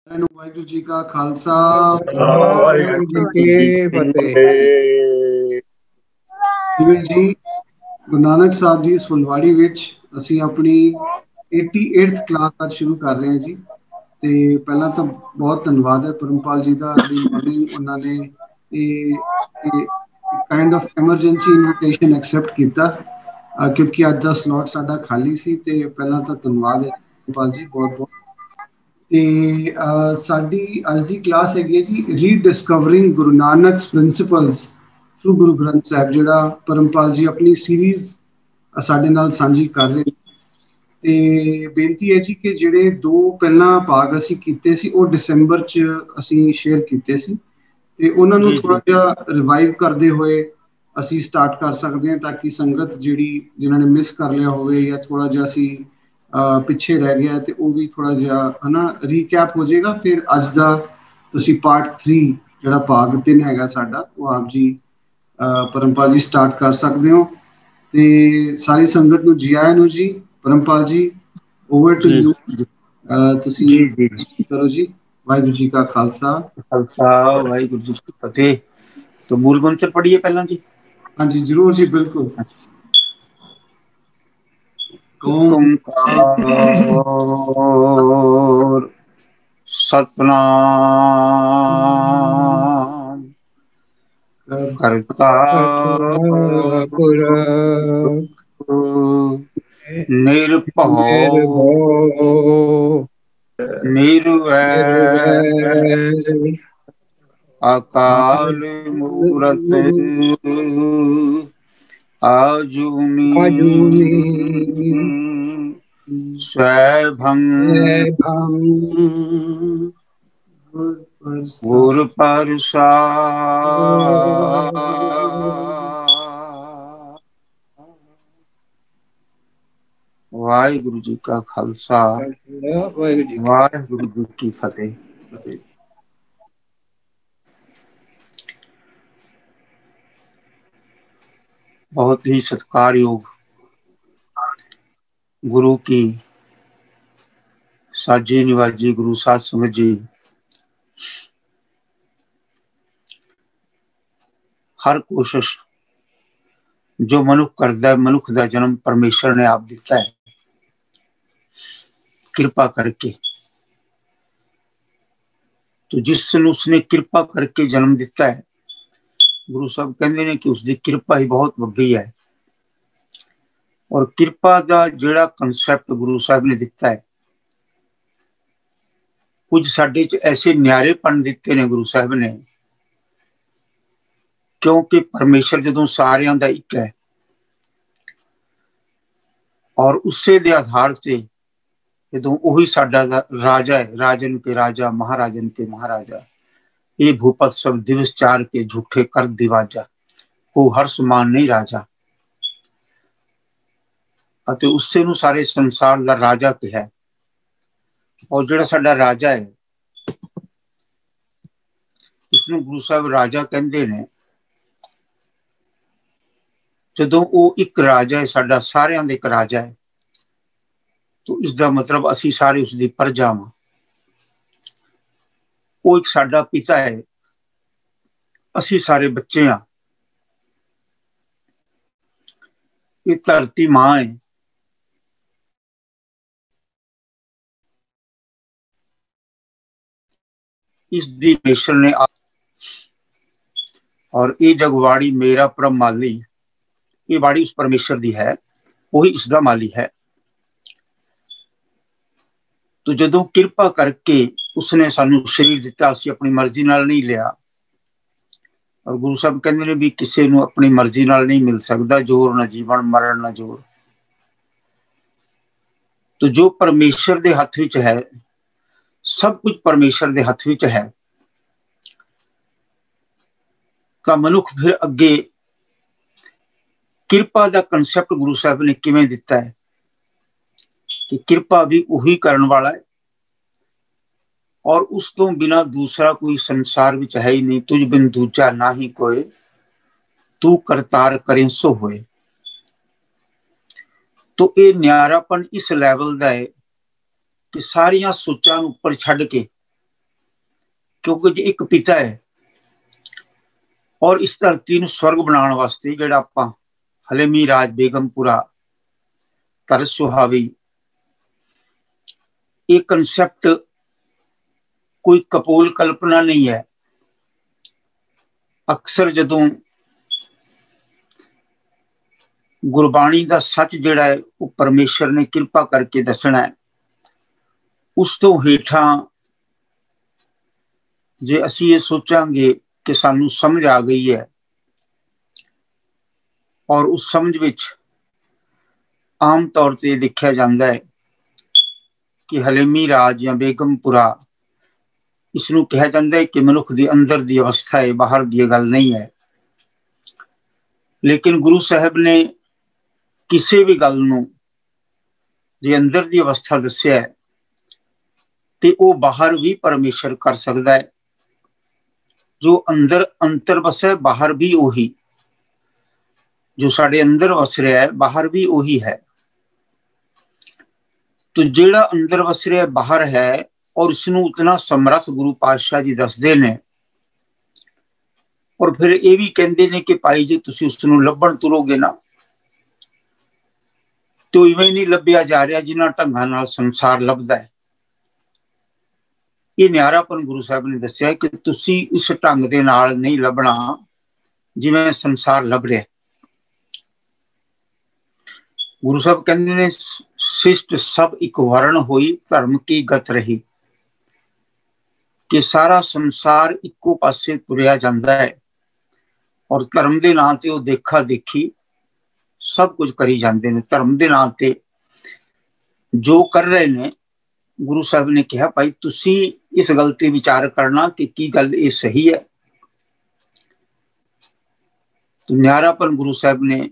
वाहिगुरू जी का खालसा वाहिगुरू जी की फतेह। ਜਿਵੇਂ ਜੀ ਗੁਰੂ ਨਾਨਕ ਸਾਹਿਬ ਜੀ ਫੁਲਵਾੜੀ ਵਿੱਚ ਅਸੀਂ ਆਪਣੀ 88th ਕਲਾਸ ਅੱਜ ਸ਼ੁਰੂ ਕਰ ਰਹੇ ਹਾਂ ਜੀ। ਤੇ ਪਹਿਲਾਂ ਤਾਂ ਬਹੁਤ ਧੰਨਵਾਦ ਹੈ ਪਰਮਪਾਲ ਜੀ ਦਾ, ਅਰਲੀ ਮਾਰਨਿੰਗ ਉਹਨਾਂ ਨੇ ਇਹ kind of emergency invitation accept ਕੀਤਾ, ਕਿਉਂਕਿ ਅੱਜ ਦਾ ਸਲੋਟ ਸਾਡਾ ਖਾਲੀ ਸੀ। ਤੇ ਪਹਿਲਾਂ ਤਾਂ ਧੰਨਵਾਦ ਹੈ ਪਰਮਪਾਲ ਜੀ, ਬਹੁਤ ਬਹੁਤ। ਤੇ ਸਾਡੀ ਅੱਜ ਦੀ ਕਲਾਸ ਹੈਗੀ ਹੈ ਜੀ ਰੀਡਿਸਕਵਰਿੰਗ ਗੁਰੂ ਨਾਨਕ ਪ੍ਰਿੰਸੀਪਲਸ ਥਰੂ ਗੁਰੂ ਗ੍ਰੰਥ ਸਾਹਿਬ, ਜਿਹੜਾ ਪਰਮਪਾਲ ਜੀ ਆਪਣੀ ਸੀਰੀਜ਼ ਸਾਡੇ ਨਾਲ ਸਾਂਝੀ ਕਰ ਰਹੇ। ਤੇ ਬੇਨਤੀ ਹੈ ਜੀ ਕਿ ਜਿਹੜੇ ਦੋ ਪਹਿਲਾਂ ਭਾਗ ਅਸੀਂ ਕੀਤੇ ਸੀ ਉਹ ਦਸੰਬਰ 'ਚ ਅਸੀਂ ਸ਼ੇਅਰ ਕੀਤੇ ਸੀ, ਤੇ ਉਹਨਾਂ ਨੂੰ ਥੋੜਾ ਜਿਹਾ ਰਿਵਾਈਵ ਕਰਦੇ ਹੋਏ ਅਸੀਂ ਸਟਾਰਟ ਕਰ ਸਕਦੇ ਹਾਂ, ਤਾਂ ਕਿ ਸੰਗਤ ਜਿਹੜੀ ਜਿਨ੍ਹਾਂ ਨੇ ਮਿਸ ਕਰ ਲਿਆ ਹੋਵੇ ਜਾਂ ਥੋੜਾ ਜਿਹਾ ਅਸੀਂ ਪਿੱਛੇ ਰਹਿ ਗਿਆ ਤੇ ਉਹ ਵੀ ਥੋੜਾ ਜਿਹਾ ਹਨਾ ਰੀਕੈਪ ਹੋ ਜਾਏਗਾ। ਫਿਰ ਅੱਜ ਦਾ ਤੁਸੀਂ ਪਾਰਟ 3 ਜਿਹੜਾ ਭਾਗ 3 ਹੈਗਾ ਸਾਡਾ, ਉਹ ਆਪ ਜੀ ਪਰਮਪਾਲ ਜੀ ਸਟਾਰਟ ਕਰ ਸਕਦੇ ਹੋ। ਤੇ ਸਾਰੀ ਸੰਗਤ ਨੂੰ ਜੀ ਆਇਆਂ ਨੂੰ ਜੀ। ਪਰਮਪਾਲ ਜੀ, ਓਵਰ ਟੂ ਯੂ। ਤੁਸੀਂ ਕਰੋ ਜੀ। ਵਾਹਿਗੁਰੂ ਜੀ का खालसा वाहिगुरू जी की फतेह। तो मूल मंत्र पढ़िए पहला जी। हाँ जी जरूर जी, बिल्कुल। ओंकार सतनाम करता निर्भव निर्वैर अकाल मूरत आजुनी स्वैभं गुर प्रसाद। वाहिगुरु जी का खालसा, वाहिगुरु जी की फतेह। बहुत ही सत्कारयोग गुरु की साजी निवाजी गुरु साध संगत जी, हर कोशिश जो मनुख करता है, मनुख का जन्म परमेश्वर ने आप दिता है कृपा करके। तो जिसने उसने कृपा करके जन्म दिता है, गुरु साहब कहते हैं कि उसकी कृपा ही बहुत वड्डी है। और कृपा का जिहड़ा कंसैप्ट गुरु साहब ने दिता है, कुछ साडे च ऐसे न्यारेपन दिते ने गुरु साहब ने, क्योंकि परमेश्वर जदों सारियां दा इक है और उसे दे आधार से जदों उही साडा राजा है, राजन के राजा महाराजन के महाराजा, ये भूपत सब दिवस चार के झूठे कर दिवाजा, को हर समान नहीं राजा। अते उससे नूं सारे संसार दा राजा कहा। और जिहड़ा साडा राजा है उसनूं गुरु साहब राजा कहंदे ने। जदों वो एक राजा है, साडा सारियां दा एक राजा है, तो इसका मतलब असी सारे उसकी प्रजा वां। वो एक साडा पिता है, असी सारे बच्चे हाँ। ये धरती मां है, इसदी परमेश्वर ने। और ये जगवाड़ी मेरा परम माली, ये वाड़ी उस परमेश्वर दी है, वही इसका माली है। तो जदों कृपा करके उसने सानू शरीर दिता, असी अपनी मर्जी नाल नहीं लिया। और गुरु साहब कहते हैं भी किसी नूं अपनी मर्जी नाल नहीं मिल सकता, जोर ना जीवन मरण ना जोर। तो जो परमेश्वर के हथ विच है, सब कुछ परमेश्वर के हथ विच है, तो मनुख फिर अगे कृपा का कंसैप्ट गुरु साहब ने किवें दिता है कि कृपा भी उही करन वाला है और उस तो बिना दूसरा कोई संसार विच है ही नहीं। तुझ बिन दूजा ना ही कोई, तू करतार करें सो होए। तो ये न्यारापन इस लैवल का है कि सारियां सोचां उपर छड्ड के क्योंकि जे एक पिता है और इस धरती नूं स्वर्ग बनाने वास्ते जिहड़ा आपां हलेमी राज बेगमपुरा तरस सुहावी ये कंसैप्ट कोई कपोल कल्पना नहीं है। अक्सर जदों गुरबाणी का सच जिहड़ा है वो परमेश्वर ने कृपा करके दसना है, उस तो हेठा जे असी ये सोचांगे कि सानू समझ आ गई है और उस समझ विच आम तौर पर लिखा जाता है कि हलेमी राज या बेगमपुरा इसनूं कहा जाता है कि मनुख की अंदर की अवस्था है, बाहर की गल नहीं है। लेकिन गुरु साहब ने किसी भी गल नूं जे अंदर की अवस्था दस्या है तो वह बाहर भी परमेश्वर कर सकता है। जो अंदर अंतर वसै बाहर भी उही, जो साडे अंदर वस रहा है बाहर भी उही है। तो जिहड़ा अंदर वस रहा है बाहर है और इसनूं उतना समर्थ गुरु पातशाह जी दसदे ने और फिर ये भी कहते हैं कि भाई जी तुसीं उसनूं लभण तुरोगे ना तो इवें नहीं लभ्या जा रहा जिन्हां ढंगां नाल संसार लभदा है। ये न्यारापन गुरु साहब ने दस्सिया कि तुसीं इस ढंग दे नाल नहीं लभना जिवें संसार लभ रहा। गुरु साहब कहते ने शिष्ट सब एक वर्ण होई धर्म की गत रही, कि सारा संसार इको पासे तुरिया जाता है और धर्म के नाम से वो देखा देखी सब कुछ करी जाते हैं। धर्म के नाम से जो कर रहे ने गुरु साहब ने कहा भाई तुसी इस गल ते विचार करना कि की गल ये सही है। तो न्यारापन गुरु साहब ने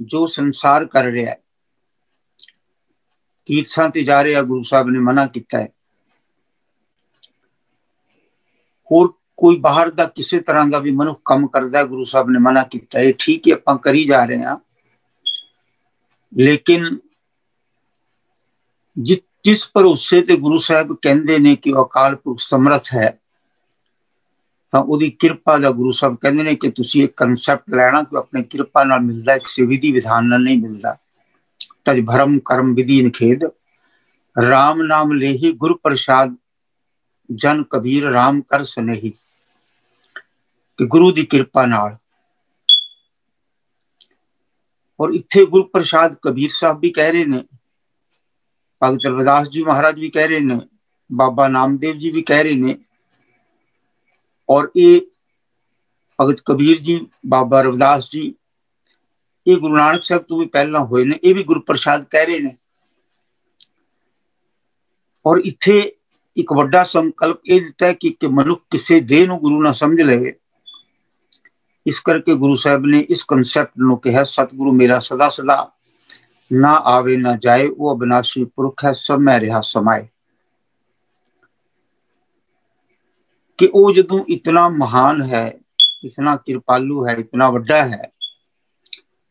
जो संसार कर रहा है तीर्थां ते जा रहा गुरु साहब ने मना किया है, और कोई बाहर का किसी तरह का भी मनुख कम करता है गुरु साहब ने मना किया है। ठीक है आप करी जा रहे हैं, लेकिन जिस भरोसे ते गुरु साहब कहते हैं कि अकाल पुरख समर्थ है तो उसकी कृपा का गुरु साहब कहते हैं कि तुसी एक कंसैप्ट लेना कि अपनी कृपा नाल मिलता है, किसी विधि विधान नाल नहीं मिलता। तज भरम कर्म विधि निखेद राम नाम लेही गुरु प्रसाद जन कबीर राम कर स्नेही, कि गुरु की कृपा नाल। और इत्थे गुरु प्रसाद कबीर साहब भी कह रहे हैं, भगत रविदास जी महाराज भी कह रहे हैं, बाबा नामदेव जी भी कह रहे हैं, और ये भगत कबीर जी बाबा रविदास जी ये गुरु नानक साहब तो भी पहला हुए ने, ये भी गुरु प्रसाद कह रहे हैं। और इत्थे एक वड्डा संकल्प ये दिता है कि मनुख किसी देह नूं गुरु ना समझ ले। इस करके गुरु साहब ने इस कंसैप्ट नूं कहा सतगुरु मेरा सदा सदा ना आवे ना जाए, वो अविनाशी पुरख है सब मैं रहा समाए। कि वो जदों इतना महान है, इतना कृपालु है, इतना वड्डा है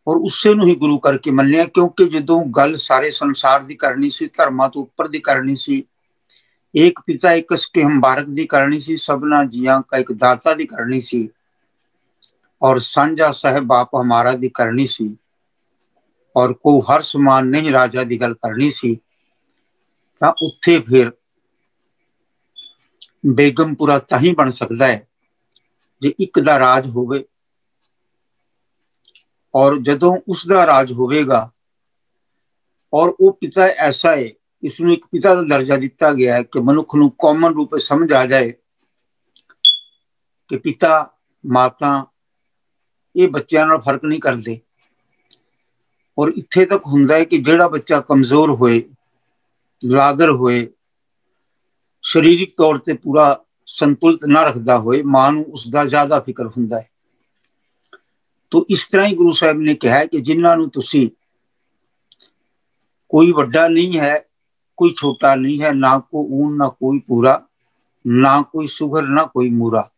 और उससे नूं ही गुरु करके मन्निया। क्योंकि जदों गल सारे संसार की करनी सी, धर्मां तो उपर की करनी सी, एक पिता एक के हम्बारक की करनी सी, सबना जियां का एक दाता की करनी सी, और सांझा साहेब बाप हमारा की करनी सी, और को हर समान नहीं राजा की गल करनी सी। तां उत्थे फिर बेगमपुरा ताही बन सकता है जे एक दा राज होवे, और जदों उसका राज होवेगा और वो पिता ऐसा है, इसनूं एक पिता का दर्जा दिता गया है कि मनुख नूं कॉमन रूप में समझ आ जाए कि पिता माता ये बच्चों नाल फर्क नहीं करते। और इत्थे तक हुंदा है कि जिहड़ा बच्चा कमजोर होए, लागर होए, शरीरिक तौर पर पूरा संतुलित ना रखता होए, मां नूं उसका ज्यादा फिक्र हुंदा है। तो इस तरह ही गुरु साहब ने कहा है कि जिन्हां नूं तुसीं कोई वड्डा नहीं है, कोई छोटा नहीं है, ना को ऊन ना कोई पूरा, ना कोई सुघर ना कोई मूरा,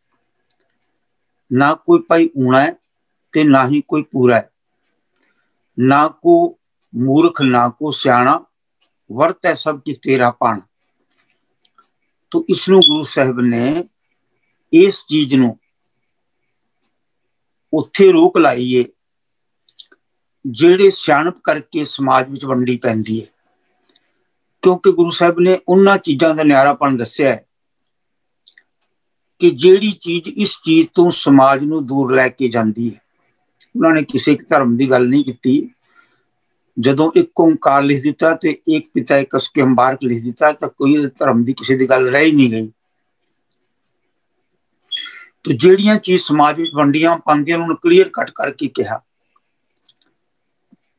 ना कोई भाई ऊना है ते ना ही कोई पूरा है, ना को मूर्ख ना को सियाणा, वर्त है सब किस तेरा पाना। तो इसनों गुरु साहिब ने इस चीज नूं उत्थे रोक लाई है ਜਿਹੜੇ ਸਿਆਣਪ ਕਰਕੇ ਸਮਾਜ ਵਿੱਚ ਵੰਡੀ ਪੈਂਦੀ ਹੈ। ਕਿਉਂਕਿ ਗੁਰੂ ਸਾਹਿਬ ਨੇ ਉਹਨਾਂ ਚੀਜ਼ਾਂ ਦਾ ਨਿਆਰਾਪਣ ਦੱਸਿਆ ਹੈ ਕਿ ਜਿਹੜੀ ਚੀਜ਼ ਇਸ ਚੀਜ਼ ਤੋਂ ਸਮਾਜ ਨੂੰ ਦੂਰ ਲੈ ਕੇ ਜਾਂਦੀ ਹੈ। ਉਹਨਾਂ ਨੇ ਕਿਸੇ ਧਰਮ ਦੀ ਗੱਲ ਨਹੀਂ ਕੀਤੀ। ਜਦੋਂ ਇੱਕ ਓਂਕਾਰ ਲਿਖ ਦਿੱਤਾ ਤੇ ਇੱਕ ਪਿਤਾ ਇੱਕ ਕਸ ਕੇ ਅੰਬਾਰਕ ਲਿਖ ਦਿੱਤਾ ਤਾਂ ਕੋਈ ਧਰਮ ਦੀ ਕਿਸੇ ਦੀ ਗੱਲ ਰਹਿ ਹੀ ਨਹੀਂ ਗਈ। तो ਜਿਹੜੀਆਂ ਚੀਜ਼ ਸਮਾਜ ਵਿੱਚ ਵੰਡੀਆਂ ਪਾਉਂਦੀਆਂ ਉਹਨਾਂ ਨੂੰ ਕਲੀਅਰ ਕੱਟ ਕਰਕੇ ਕਿਹਾ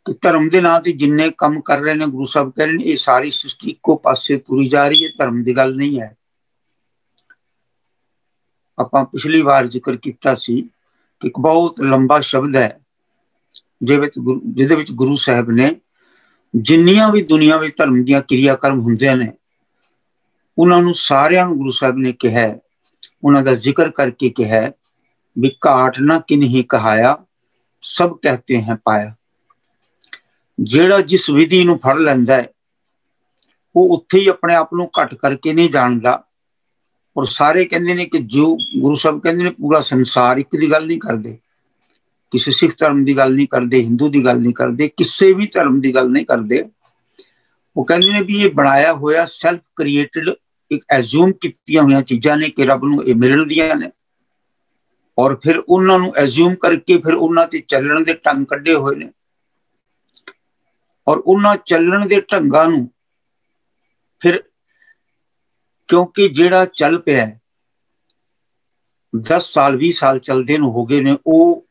ਕਿ ਧਰਮ ਦੇ ਨਾਂ ਤੇ ਜਿੰਨੇ ਕੰਮ ਕਰ ਰਹੇ ਨੇ ਗੁਰੂ ਸਾਹਿਬ ਕਹਿ ਰਹੇ ਨੇ ਇਹ ਸਾਰੀ ਸ੍ਰਿਸ਼ਟੀ ਇੱਕੋ ਪਾਸੇ ਤੁਰੀ ਜਾ ਰਹੀ ਹੈ, ਧਰਮ ਦੀ ਗੱਲ ਨਹੀਂ ਹੈ। ਆਪਾਂ ਪਿਛਲੀ ਵਾਰ ਜ਼ਿਕਰ ਕੀਤਾ ਸੀ ਕਿ ਇੱਕ ਬਹੁਤ ਲੰਬਾ ਸ਼ਬਦ ਹੈ ਜਿਹਦੇ ਵਿੱਚ ਗੁਰੂ ਸਾਹਿਬ ਨੇ ਜਿੰਨੀਆਂ ਵੀ ਦੁਨੀਆ ਵਿੱਚ ਧਰਮ ਦੀਆਂ ਕਿਰਿਆ ਕਰਮ ਹੁੰਦੇ ਨੇ ਉਹਨਾਂ ਨੂੰ ਸਾਰਿਆਂ ਨੂੰ ਗੁਰੂ ਸਾਹਿਬ ਨੇ ਕਿਹਾ, ਉਹਨਾਂ ਦਾ ਜ਼ਿਕਰ ਕਰਕੇ ਕਿਹਾ ਵੀ ਘਾਟ ਨਾ ਕਿਨਹੀ ਕਹਾਇਆ ਸਭ ਕਹਤੇ हैं पाया। ਜਿਹੜਾ ਜਿਸ ਵਿਧੀ ਨੂੰ ਫੜ ਲੈਂਦਾ ਹੈ ਉਹ ਉੱਥੇ ਹੀ ਆਪਣੇ ਆਪ ਨੂੰ ਘੱਟ ਕਰਕੇ ਨਹੀਂ ਜਾਣਦਾ। ਔਰ ਸਾਰੇ ਕਹਿੰਦੇ ਨੇ ਕਿ ਜੋ ਗੁਰੂ ਸਾਹਿਬ ਕਹਿੰਦੇ ਨੇ ਪੂਰਾ ਸੰਸਾਰ ਇੱਕ ਦੀ ਗੱਲ ਨਹੀਂ ਕਰਦੇ, ਕਿਸੇ ਸਿੱਖ ਧਰਮ ਦੀ ਗੱਲ ਨਹੀਂ ਕਰਦੇ, ਹਿੰਦੂ ਦੀ ਗੱਲ ਨਹੀਂ ਕਰਦੇ, ਕਿਸੇ ਵੀ ਧਰਮ ਦੀ ਗੱਲ ਨਹੀਂ ਕਰਦੇ। ਉਹ ਕਹਿੰਦੇ ਨੇ ਵੀ ਇਹ ਬਣਾਇਆ ਹੋਇਆ ਸੈਲਫ ਕ੍ਰੀਏਟਡ ਇੱਕ ਐਜ਼ੂਮ ਕੀਤੀਆਂ ਹੋਈਆਂ ਚੀਜ਼ਾਂ ਨੇ ਕਿ ਰੱਬ ਨੂੰ ਇਹ ਮਿਲਣਦੀਆਂ ਨੇ ਔਰ ਫਿਰ ਉਹਨਾਂ ਨੂੰ ਐਜ਼ੂਮ ਕਰਕੇ ਫਿਰ ਉਹਨਾਂ ਤੇ ਚੱਲਣ ਦੇ ਢੰਗ ਕੱਢੇ ਹੋਏ ਨੇ ਔਰ ਉਹਨਾਂ ਚੱਲਣ ਦੇ ਢੰਗਾਂ ਨੂੰ ਫਿਰ ਕਿਉਂਕਿ ਜਿਹੜਾ ਚੱਲ ਪਿਆ 10 ਸਾਲ 20 ਸਾਲ ਚੱਲਦੇ ਨੂੰ ਹੋ ਗਏ ਨੇ ਉਹ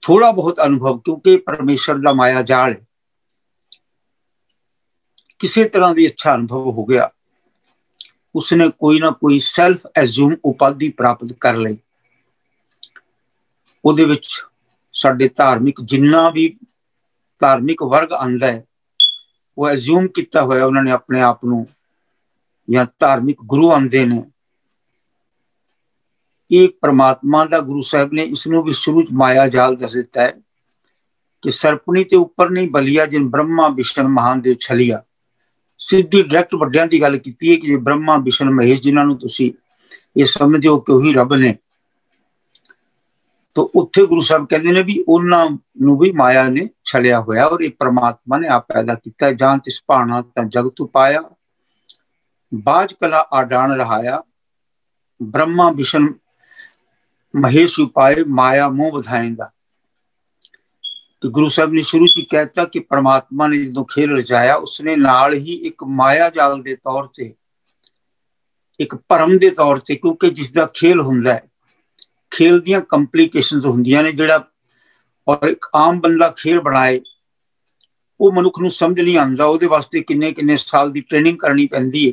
ਥੋੜਾ ਬਹੁਤ ਅਨੁਭਵ ਕਿਉਂਕਿ ਪਰਮੇਸ਼ਰ ਦਾ ਮਾਇਆ ਜਾਲ ਹੈ ਕਿਸੇ ਤਰ੍ਹਾਂ ਦੀ ਅੱਛਾ ਅਨੁਭਵ ਹੋ ਗਿਆ। ਉਸਨੇ ਕੋਈ ਨਾ ਕੋਈ ਸੈਲਫ ਐਜ਼ੂਮ ਉਪਾਧੀ ਪ੍ਰਾਪਤ ਕਰ ਲਈ। ਉਹਦੇ ਵਿੱਚ ਸਾਡੇ ਧਾਰਮਿਕ ਜਿੰਨਾ ਵੀ ਧਾਰਮਿਕ ਵਰਗ ਆਂਦਾ ਹੈ ਉਹ ਐਜ਼ੂਮ ਕੀਤਾ ਹੋਇਆ ਉਹਨਾਂ ਨੇ ਆਪਣੇ ਆਪ ਨੂੰ ਜਾਂ ਧਾਰਮਿਕ ਗੁਰੂ ਆਂਦੇ ਨੇ। ਇਹ परमात्मा ਦਾ ਗੁਰੂ ਸਾਹਿਬ ਨੇ ਇਸ ਨੂੰ ਵੀ ਸ਼ੁਰੂ ਚ ਮਾਇਆ ਜਾਲ ਦੱਸ ਦਿੱਤਾ ਹੈ ਕਿ ਸਰਪਣੀ ਤੇ ਉੱਪਰ ਨਹੀਂ ਬਲੀਆ ਜਿਨ ਬ੍ਰਹਮਾ ਵਿਸ਼ਨ ਮਹਾਨ ਦੇ ਛਲਿਆ। ਸਿੱਧੀ ਡਾਇਰੈਕਟ ਵੱਡਿਆਂ ਦੀ ਗੱਲ ਕੀਤੀ ਹੈ ਕਿ ਬ੍ਰਹਮਾ ਵਿਸ਼ਨ ਮਹੇਸ਼ ਜਿਨ੍ਹਾਂ ਨੂੰ ਤੁਸੀਂ ਇਹ ਸਮਝਦੇ ਹੋ ਕਿ ਉਹੀ ਰੱਬ ਨੇ। तो उत्थे गुरु साहब कहते हैं भी उन्होंने भी माया ने छलिया होया और ये परमात्मा ने आप पैदा किया जान तिस भाना ता जग तू पाया बाज कला आडान रहाया ब्रह्मा विष्ण महेश उपाय माया मोह बधाएंदा। तो गुरु साहब ने शुरू च कहता कि परमात्मा ने जो खेल रचाया उसने नाल ही एक माया जाल के तौर से एक भरम के तौर से क्योंकि जिसका खेल हुंदा है खेल दियां कंप्लीकेशनस हुंदियां ने जिहड़ा और एक आम बंदा खेल बनाए वो मनुख नूं समझ नहीं आंदा उहदे वास्ते किन्ने किन्ने साल की ट्रेनिंग करनी पैंदी है।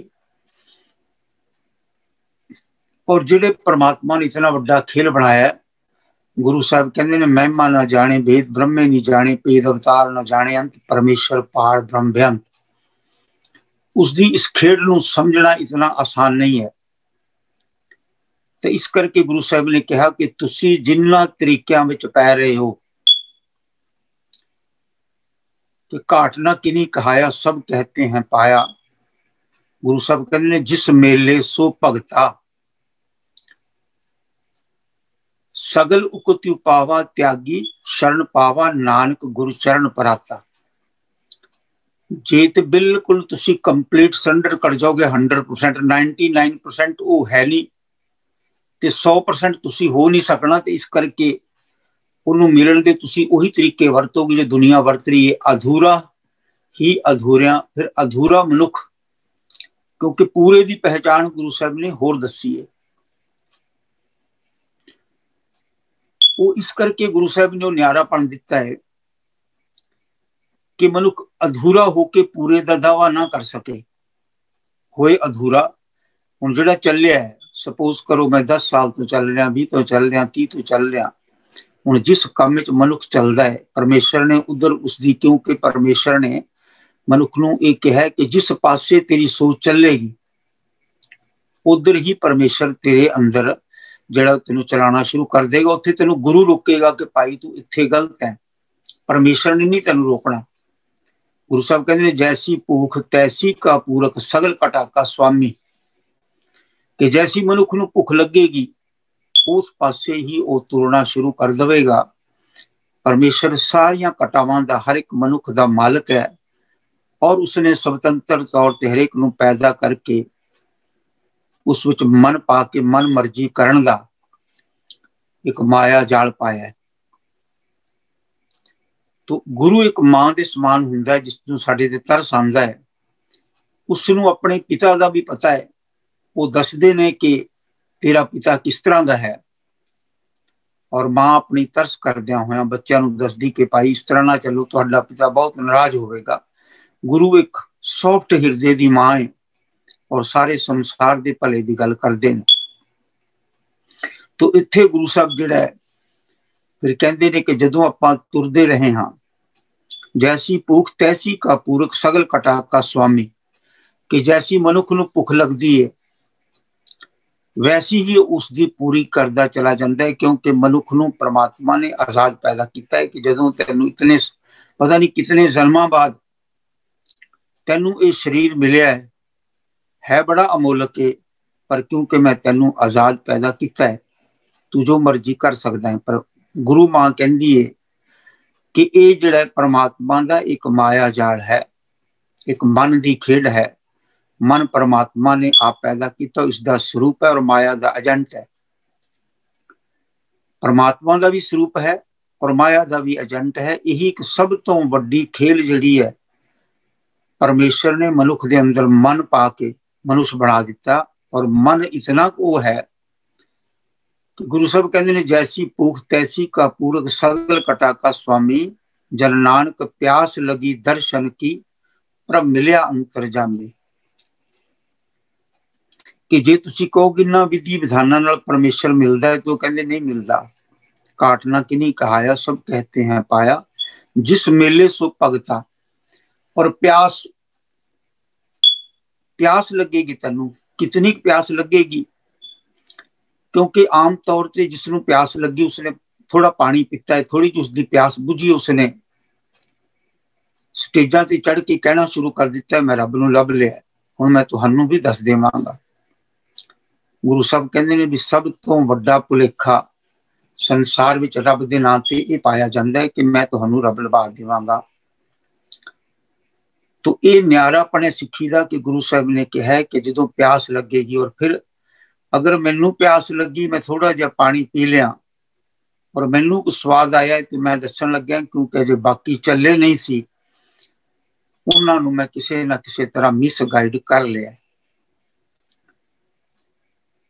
और जिहड़े परमात्मा ने इतना वड्डा खेल बनाया गुरु साहब कहते ने महिमा ना जाने भेद ब्रह्मे नहीं जाने भेद अवतार ना जाने अंत परमेश्वर पार ब्रह्म बेअंत। उसकी इस खेड नूं समझना इतना आसान नहीं है। तो इस करके गुरु साहब ने कहा कि तुसी जिन्ना तरीकों में पै रहे हो कि घाट ना किनी कहाया सब कहते हैं पाया। गुरु साहब कहते ने जिस मेले सो भगता सगल उकति पावा त्यागी शरण पावा नानक गुरु चरण पराता। जे तो बिल्कुल तुसी कंप्लीट सरेंडर कर जाओगे 100% 99% वो है नहीं ते 100% तुसी हो नहीं सकना। तो इस करके उन्होंने मिलन दे तुसी वही तरीके वरतोगे जो दुनिया वरत रही है। अधूरा ही अधूरिया फिर अधूरा मनुख क्योंकि पूरे की पहचान गुरु साहब ने होर दसी है। वो इस करके गुरु साहब ने न्यारापन दिता है कि मनुख अधूरा होके पूरे का दावा ना कर सके होए अधूरा। हुण जिहड़ा चलिया है सपोज करो मैं 10 साल तो चल रहा 20 तो चल रहा 30 तो चल रहा हुण जिस काम में मनुख चलता है परमेश्वर ने उधर उसकी क्योंकि परमेश्वर ने मनुख नूं ये कहा कि जिस पासे तेरी सोच चलेगी उधर ही परमेश्वर तेरे अंदर जिहड़ा तेनू चलाना शुरू कर देगा। उत्थे तेनू गुरु रोकेगा कि भाई तू इत्थे गलत है। परमेश्वर ने नहीं तेनू रोकना। गुरु साहब कहते हैं जैसी भूख तैसी का पूरक सगल कटा का स्वामी। कि जैसी मनुख नूं भुख लगेगी उस पासे ही वो तुरना शुरू कर देगा। परमेश्वर सारिया घटावां दा हर एक मनुख दा मालिक है और उसने स्वतंत्र तौर पर हरेक नूं पैदा करके उस विच मन पा के मन मर्जी करन दा एक माया जाल पाया है। तो गुरु एक मां दे समान हुंदा है जिसनूं साडे ते तरस आंदा है। उसनूं अपने पिता दा भी पता है। वो दसदे ने कि तेरा पिता किस तरह दा है और मां अपनी तरस करदियां होया बच्चों नूं दसदी कि भाई इस तरह ना चलो, तुहाडा पिता बहुत नाराज होवेगा। गुरु एक सॉफ्ट हिरदे दी मां है और सारे संसार दे भले दी गल करदे ने। तो इत्थे गुरु साहब जिहड़ा है फिर कहंदे ने कि जदों आपां तुरदे रहे हां, जैसी भूख तैसी का पूरक सगल कटा का स्वामी, कि जैसी मनुख नूं भुख लगदी है वैसी ही उसकी पूरी करदा चला जाता है, क्योंकि मनुख नूं परमात्मा ने आजाद पैदा किया है कि जदों तैनूं इतने पता नहीं कितने जन्मां बाद तैनूं ये शरीर मिलिया है बड़ा अमोलक है, पर क्योंकि मैं तैनूं आजाद पैदा किया है तू जो मर्जी कर सकता है। पर गुरु मां कहंदी है कि ये जिहड़ा परमात्मा दा एक माया जाल है, एक मन की खेड है। मन परमात्मा ने आप पैदा किया, इसका स्वरूप है और माया का एजेंट है। परमात्मा का भी स्वरूप है और माया का भी एजेंट है। यही एक सब तो वड्डी खेल जिहड़ी है, परमेश्वर ने मनुख के अंदर मन पा के मनुष्य बना दिता। और मन इतना को है कि गुरु साहब कहते हैं जैसी भूख तैसी का पूरक सगल कटा का स्वामी, जन नानक प्यास लगी दर्शन की प्रभ मिलिया अंतरजामी। कि जे तुसी कहोगे इन्हां विधि विधानां नाल परमेश्वर मिलता है, तो कहते नहीं मिलता। काटना किन्हीं कहाया सब कहते हैं पाया, जिस मेले सो भगता। और प्यास प्यास लगेगी तेनू, कितनी प्यास लगेगी, क्योंकि आम तौर पर जिसनों प्यास लगी उसने थोड़ा पानी पीता है, थोड़ी जी उसकी प्यास बुझी, उसने स्टेजा ते चढ़ के कहना शुरू कर दिता है मैं रब नूं लभ लिया, हुण मैं तुहानूं भी दस देवांगा। गुरु साहब कहंदे ने भी सब तो वड्डा भुलेखा संसार विच रब दे नाम ते ये पाया जाता है कि मैं तुहानूं रब लभा देवांगा। तो ये न्यारापन है सिक्खी दा कि गुरु साहब ने कहा कि जदों प्यास लगेगी, और फिर अगर मैनू प्यास लगी मैं थोड़ा जिहा पानी पी लिया और मैनू कुछ स्वाद आया तो मैं दसन लग्या, क्योंकि जो बाकी चले नहीं सी उन्हां नूं मैं किसी ना किसी तरह मिस गाइड कर लिया।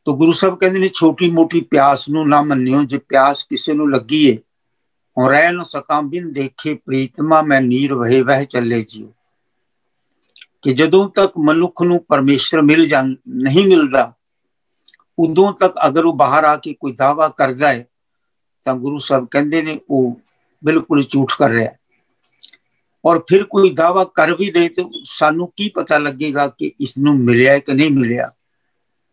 तो गुरु साहब कहते हैं छोटी मोटी प्यास नूं ना मन्नियो, जे प्यास किसी नूं लगी है और रह न सका बिन देखे प्रीतमा मैं नीर वहे वह चले जियो। कि जदों तक मनुख नूं परमेश्वर मिल जा नहीं मिलता उदों तक अगर वो बाहर आके कोई दावा करता है तो गुरु साहब कहते हैं वो बिल्कुल झूठ कर रहा है। और फिर कोई दावा कर भी दे तो सानू की पता लगेगा कि इसनूं मिलिया है कि नहीं मिलिया।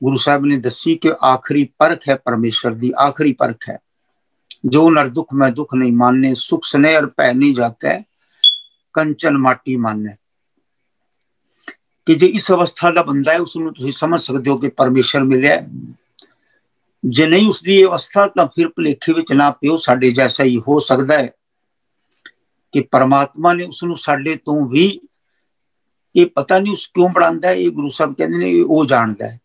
गुरु साहब ने दसी कि आखिरी परख है परमेश्वर की, आखिरी परख है। जो नर दुख में दुख नहीं माने, सुख स्नेह और भै नहीं जाता है, कंचन माटी माने। कि जे इस अवस्था का बंदा है उसनूं तुसीं समझ सकते हो कि परमेश्वर मिलिया। जे नहीं उसकी अवस्था तो फिर भुलेखे विच ना पियो, साडे जैसा ही हो सकता है कि परमात्मा ने उसनूं साडे तो भी ये पता नहीं उस क्यों बनाता है। ये गुरु साहब कहते हैं वो जानता है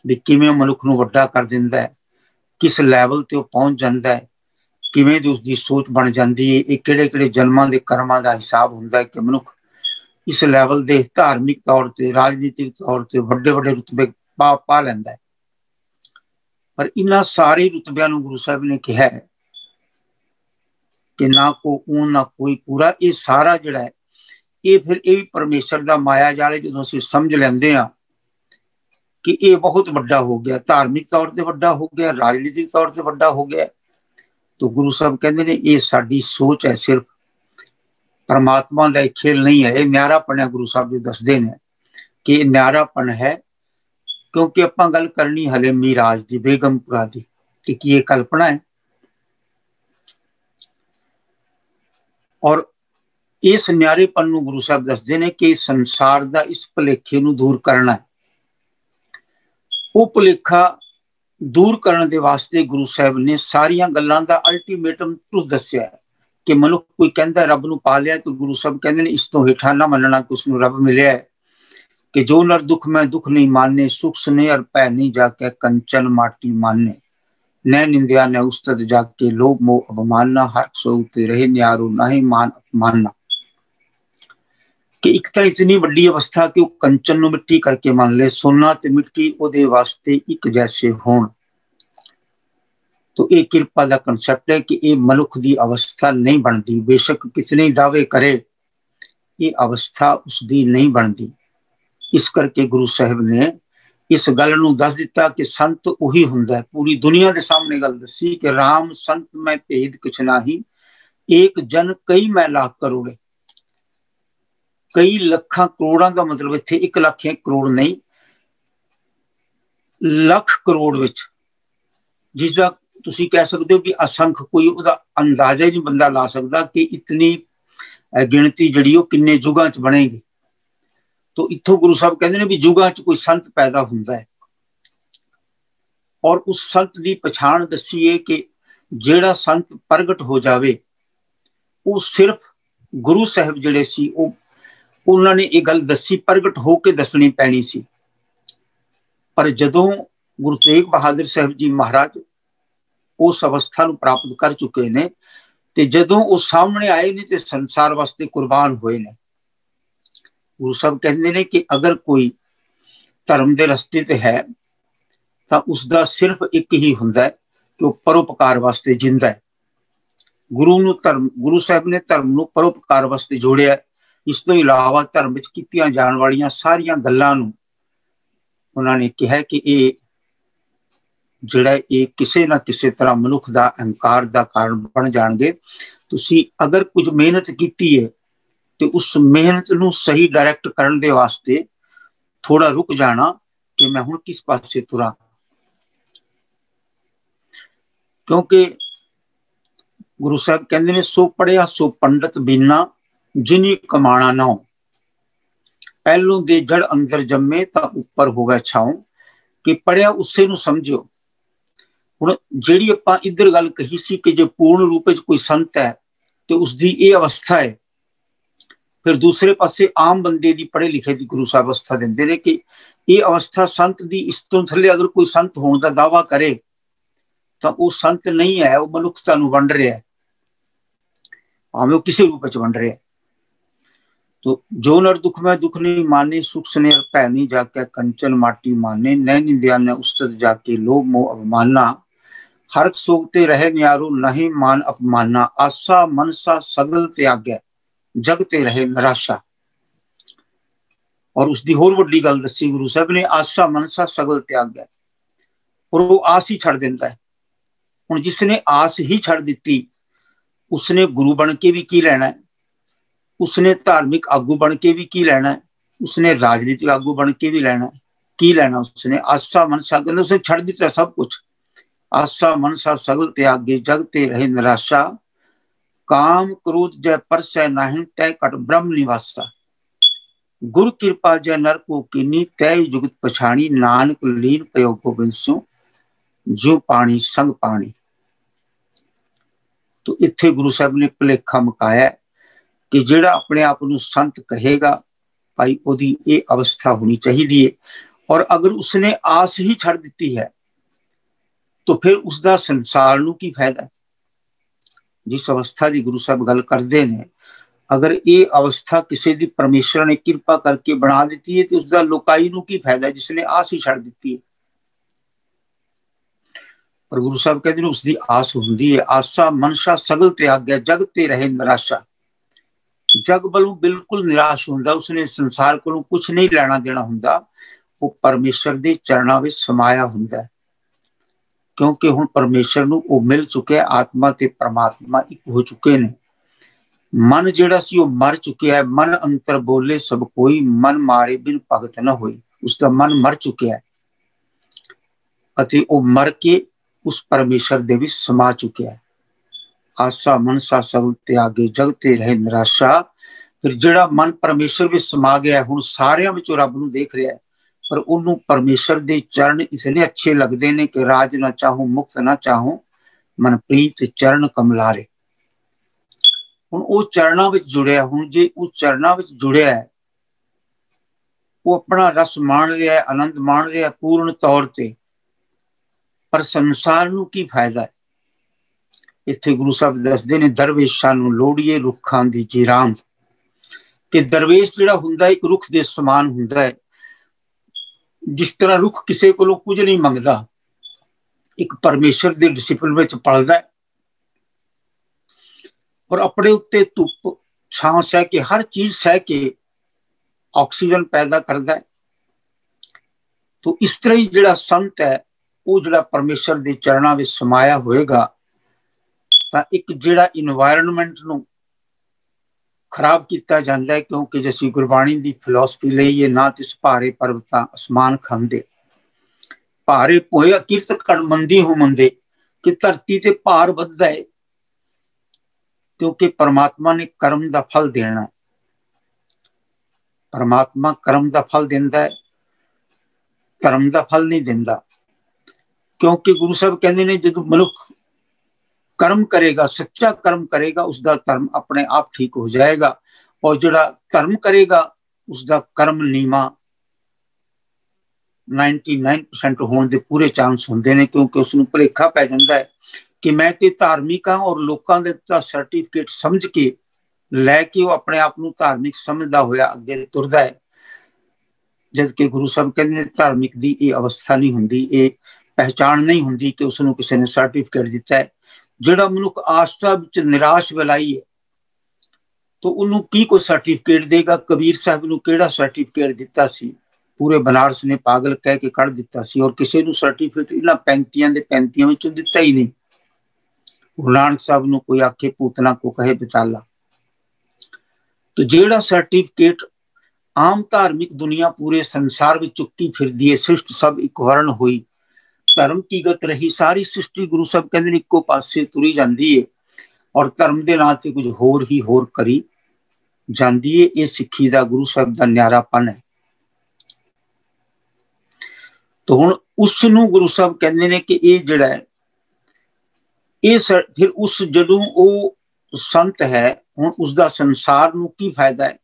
भी किवें मनुख नूं वड्डा कर दिंदा है, किस लैवल ते वो पहुंच जाता है, किवें दी उसकी सोच बन जाती है। ये किहड़े-किहड़े जन्मां दे कर्मां दा हिसाब हुंदा है कि मनुख इस लैवल दे धार्मिक तौर पर राजनीतिक तौर पर वड्डे वड्डे रुतबे पा लैंदा है। पर इन्हां सारे रुतबियां नूं गुरु साहब ने कहा है कि ना को ऊन ना कोई पूरा, ये सारा जिहड़ा है ये फिर ये भी परमेश्वर का माया जाल है। जो असीं समझ लैंदे हां कि ये बहुत वड्डा हो गया, धार्मिक तौर पर वड्डा हो गया, राजनीतिक तौर पर वड्डा हो गया, तो गुरु साहब कहते हैं ये साडी सोच है, सिर्फ परमात्मा का एक खेल नहीं है। ये न्यारापन है। गुरु साहब जी दसदे ने कि न्यारापन है, क्योंकि आपां गल करनी हले मीराज की, बेगमपुरा की, कि ये कल्पना है। और इस न्यारेपन नूं गुरु साहब दसदे ने कि संसार का इस भुलेखे नूं दूर करना है। ਉਹ ਭੁਲੇਖਾ दूर करने के वास्ते गुरु साहब ने सारिया गल्लां दा अल्टीमेटम ट्रुथ दस्या कि मनुख कोई कहता रब नूं पा लिया, तो गुरु साहब कहते इस तो हेठा ना मनना कि उसनूं रब मिलिया है। कि जो नर दुख में दुख नहीं माने, सुख स्नेह और भै नहीं जाके कंचन माटी माने, न निंदिया न उस्तत जाके लोभ मोह अवमानना, हर सोते रहे न्यारो नाही मान अपमानना। कि एक तो इतनी वड्डी अवस्था कि वह कंचन नूं मिट्टी करके मान ले, सोना ते मिट्टी उहदे वास्ते एक जैसे होण। तो ये किरपा का कंसैप्ट है कि ये मनुख की अवस्था नहीं बनती, बेशक कितने दावे करे ये अवस्था उसकी नहीं बनती। इस करके गुरु साहब ने इस गल नूं दस दिता कि संत उही हुंदा है। पूरी दुनिया के सामने गल दसी कि राम संत मैं भेद किछ नाही, एक जन कई मैं लाख करोड़े। कई लखां करोड़ां का मतलब इत्थे 1 लाख 1 करोड़ नहीं, लख करोड़ विच, जिसका तुसी कह सकते हो कि असंख, कोई उहदा अंदाजा ही नहीं बंदा ला सकता कि इतनी गिणती जिहड़ी ओह किन्ने युगां च बनेगी। तो इत्थों गुरु साहब कहते हैं भी युगां च कोई संत पैदा हुंदा है, और उस संत की पछाण दसी है कि जिहड़ा संत प्रगट हो जावे वो सिर्फ गुरु साहब जिहड़े सी उन्होंने ने ये गल दसी प्रगट होके दसनी पैनी सी। पर जदों गुरु तेग बहादुर साहब जी महाराज उस अवस्था को प्राप्त कर चुके ने, ते जदों वो सामने आए ने ते संसार वास्ते कुर्बान हुए ने। गुरु साहब कहते हैं कि अगर कोई धर्म के रस्ते ते है तो उसका सिर्फ एक ही हुंदा है कि वह परोपकार वास्ते जिंदा है। गुरु साहब ने धर्म को परोपकार वास्ते जोड़िया। इस तो इलावा धर्म विच कीतियां जाण वालियां सारियां गल्लां नूं उन्होंने कहा कि ये जिहड़ा ये किसी ना किसी तरह मनुख का अहंकार का कारण बन जाएंगे। तुसी अगर कुछ मेहनत की है तो उस मेहनत नूं सही डायरैक्ट करने दे वास्ते थोड़ा रुक जाना कि मैं हुण किस पासे तुरा। क्योंकि गुरु साहब कहते ने सो पढ़िया सो पंडित बीना जिनी कमाना ना हो, पहलों दे जड़ अंदर जम्मे ता ऊपर होवे छाओ। कि पढ़िया उसे नूं समझो। हुण जिहड़ी आपां इधर गल कही सी कि जो पूर्ण रूप में कोई संत है तो उसकी ये अवस्था है। फिर दूसरे पासे आम बंदे की पढ़े लिखे की गुरु साहब अवस्था देंदे ने कि ये अवस्था संत की, इस तो थले अगर कोई संत होने का दावा करे तो वो संत नहीं है, वो मनुखता नूं वंड रहा है, भावें वो किसी रूप में वंड रहा है। तो जो नर दुख में दुख नहीं माने, सुख स्नेह भै नहीं जाके कंचन माटी माने, न निंदिया न उस्तत जाके लोभ मोह अवमानना, हरक सोगते रहे न्यारो नहीं मान अपमानना, आशा मनसा सगल त्यागै जगते रहे निराशा। और उसकी होर वड्डी गल दसी गुरु साहब ने, आशा मनसा सगल त्यागै, और वो आस ही छड़ देता है। हुण जिसने आस ही छड़ दी उसने गुरु बन के भी की लेना है, उसने धार्मिक आगू बन के भी की लेना है, उसने राजनीतिक आगू बन के भी लेना है, की लेना उसने। आशा मनसा कहते उसने छड़ दिता सब कुछ। आशा मनसा सगल त्यागे जगते रहे निराशा, काम क्रोध जय परसै नाहिं तय कट ब्रह्म निवासा, गुरु कृपा जय नर को कीनी तय जुगत पछाणी, नानक लीन पयो गोबिंद सो जो पानी संग पानी। तो इत्थे गुरु साहब ने भुलेखा मुकाया कि जिहड़ा अपने आप को संत कहेगा भाई ओदी ये अवस्था होनी चाहिए। और अगर उसने आस ही छड़ दी है तो फिर उसका संसार नूं की फायदा। जिस अवस्था की गुरु साहब गल करते हैं, अगर ये अवस्था किसी की परमेश्वर ने कृपा करके बना दी है तो उसका लोकाई नूं की फायदा जिसने आस ही छड़ दी है। पर गुरु साहब कहते हैं उसकी आस होंदी है, आशा मनसा सगल त्यागै जगते रहे निराशा। जग वालों बिल्कुल निराश होंदा, उसने संसार को कुछ नहीं लेना देना होंदा, वो परमेश्वर के चरणों में समाया होंदा। क्योंकि हुण परमेश्वर नूं वो मिल चुके, आत्मा ते परमात्मा एक हो चुके ने। मन जिहड़ा सी वो मर चुका है, मन अंतर बोले सब कोई, मन मारे बिन भगत न होई। उसका मन मर चुका है अते वो मर के उस परमेश्वर दे विच समा चुका है। आशा मनसा सगल त्यागे जगते रहे निराशा। फिर जिहड़ा मन परमेश्वर विच समा गया हुण सारियां विचों रब नूं देख रहा है, पर उन्होंने परमेश्वर के चरण इसलिए अच्छे लगते हैं कि राज ना चाहूं मुक्त ना चाहूं मनप्रीत चरण कमलारे। हुण वो चरणों में जुड़िया, हुण जे उस चरणों में जुड़िया है वो अपना रस मान रहा है, आनंद मान रहा है पूर्ण तौर पर, पर संसार नूं की फायदा है। इत्थे गुरु साहब दसदे ने दरवेशां नूं लोड़ीए रुखां दी जिरांद, कि दरवेश जिहड़ा हुंदा एक रुख दे समान हुंदा है। जिस तरह रुख किसी कोलों कुछ नहीं मंगदा, एक परमेश्वर के डिसिपलिन में पलदा है और अपने उत्ते धुप छां सह के हर चीज सह के ऑक्सीजन पैदा करता है। तो इस तरह ही जिहड़ा संत है वो जिहड़ा परमेश्वर के चरणों में समाया होएगा, तो एक जिहड़ा इन्वायरनमेंट नूं खराब किया जाता है, क्योंकि जैसी गुरबाणी की फिलोसफी लईए ना तिस भारे पर्वत आसमान खांदे, भारे पोया किरत कड़मंदी हो मंदे, कि धरती से भार बढ़ता है क्योंकि परमात्मा ने कर्म का फल देना है। परमात्मा कर्म का फल देता है, धर्म का फल नहीं देता। क्योंकि गुरु साहब कहते हैं जो मनुख कर्म करेगा, सच्चा कर्म करेगा, उसका धर्म अपने आप ठीक हो जाएगा, और जोड़ा धर्म करेगा उसका कर्म नीमा 99% होने के पूरे चांस होंगे ने, क्योंकि उसनूं भुलेखा पै जाता है कि मैं तो धार्मिक हाँ, और लोगों के सर्टिफिकेट समझ के लैके वो अपने आप को धार्मिक समझदा होया अगे तुरदा है। जबकि गुरु साहब कहते धार्मिक की ये अवस्था नहीं होंदी, ये पहचान नहीं होंदी कि उसनूं किसी ने सर्टिफिकेट दिता है। जिहड़ा मनुख आस्था विच निराश वलाई है तो उन्होंने की कोई सर्टिफिकेट देगा। कबीर साहब नूं किहड़ा सर्टिफिकेट दिता सी, पूरे बनारस ने पागल कह के कढ़ दिता सी, और किसी नूं सर्टिफिकेट इन्हां 35 दे 35 विचों दिता ही नहीं। गुरु नानक साहब नूं कोई आखे पूतना को कहे बिताला। तो जिहड़ा सर्टिफिकेट आम धार्मिक दुनिया पूरे संसार में चुकी फिरदी है, सृष्टि सब एक वर्ण हुई, धर्म की गत रही सारी सृष्टि, गुरु साहब कहते इक्को पासे तुरी जाती है, और धर्म के नाम से कुछ होर ही होर करी जाती है। ये सिक्खी का गुरु साहब का न्यारापन है। तो हुण उसनूं गुरु साहब कहते हैं कि ये जिहड़ा है ये फिर उस जदों वो संत है, हुण उसका संसार नूं की फायदा है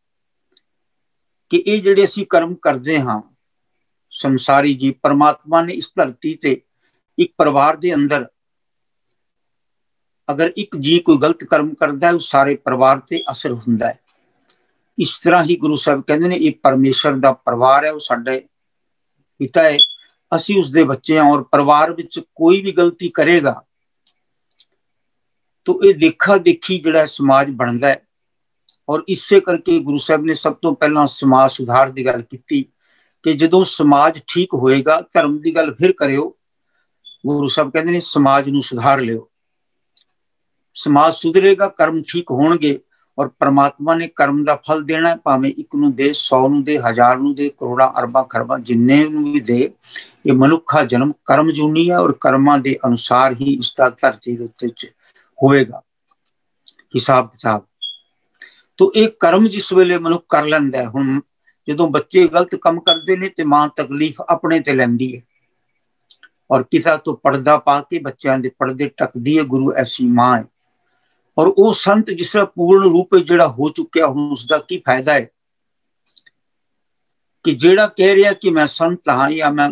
कि ये जिहड़े असीं कर्म करते हाँ संसारी जी, परमात्मा ने इस धरती ते एक परिवार के अंदर अगर एक जी कोई गलत कर्म करता है उस सारे परिवार से असर होता है। इस तरह ही गुरु साहब कहते हैं ये परमेश्वर का परिवार है, वो साडे पिता है, असी उसके बच्चे हैं, और परिवार विच कोई भी गलती करेगा तो ये देखा देखी जिहड़ा समाज बनता है। और इसे करके गुरु साहब ने सब तो पहला समाज सुधार की गल की कि जदों समाज ठीक होएगा, धर्म की गल फिर करियो। गुरु साहब कहते हैं समाज नूं सुधार लियो, समाज सुधरेगा, कर्म ठीक होणगे, और परमात्मा ने कर्म का फल देना है, भावें एक नूं दे, 100 नूं दे, 1000 नूं दे, करोड़ा अरबा खरबा जिन्ने नूं भी दे। ये मनुखा जन्म कर्म जूनी है, और कर्मां दे अनुसार ही इसका धरती दे उत्ते होएगा हिसाब किताब। तो एक कर्म जिस वेले मनुख कर लैंदा है, हुण जदों बच्चे गलत काम करते हैं तो मां तकलीफ अपने ते लैंदी है, और पिता तो पर्दा पा के बच्चों के पर्दे टकदी है। गुरु ऐसी मां है, और वो संत जिस तरह पूर्ण रूप जिहड़ा हो चुका हुण उसका की फायदा है कि जिहड़ा कह रहा कि मैं संत हाँ, या मैं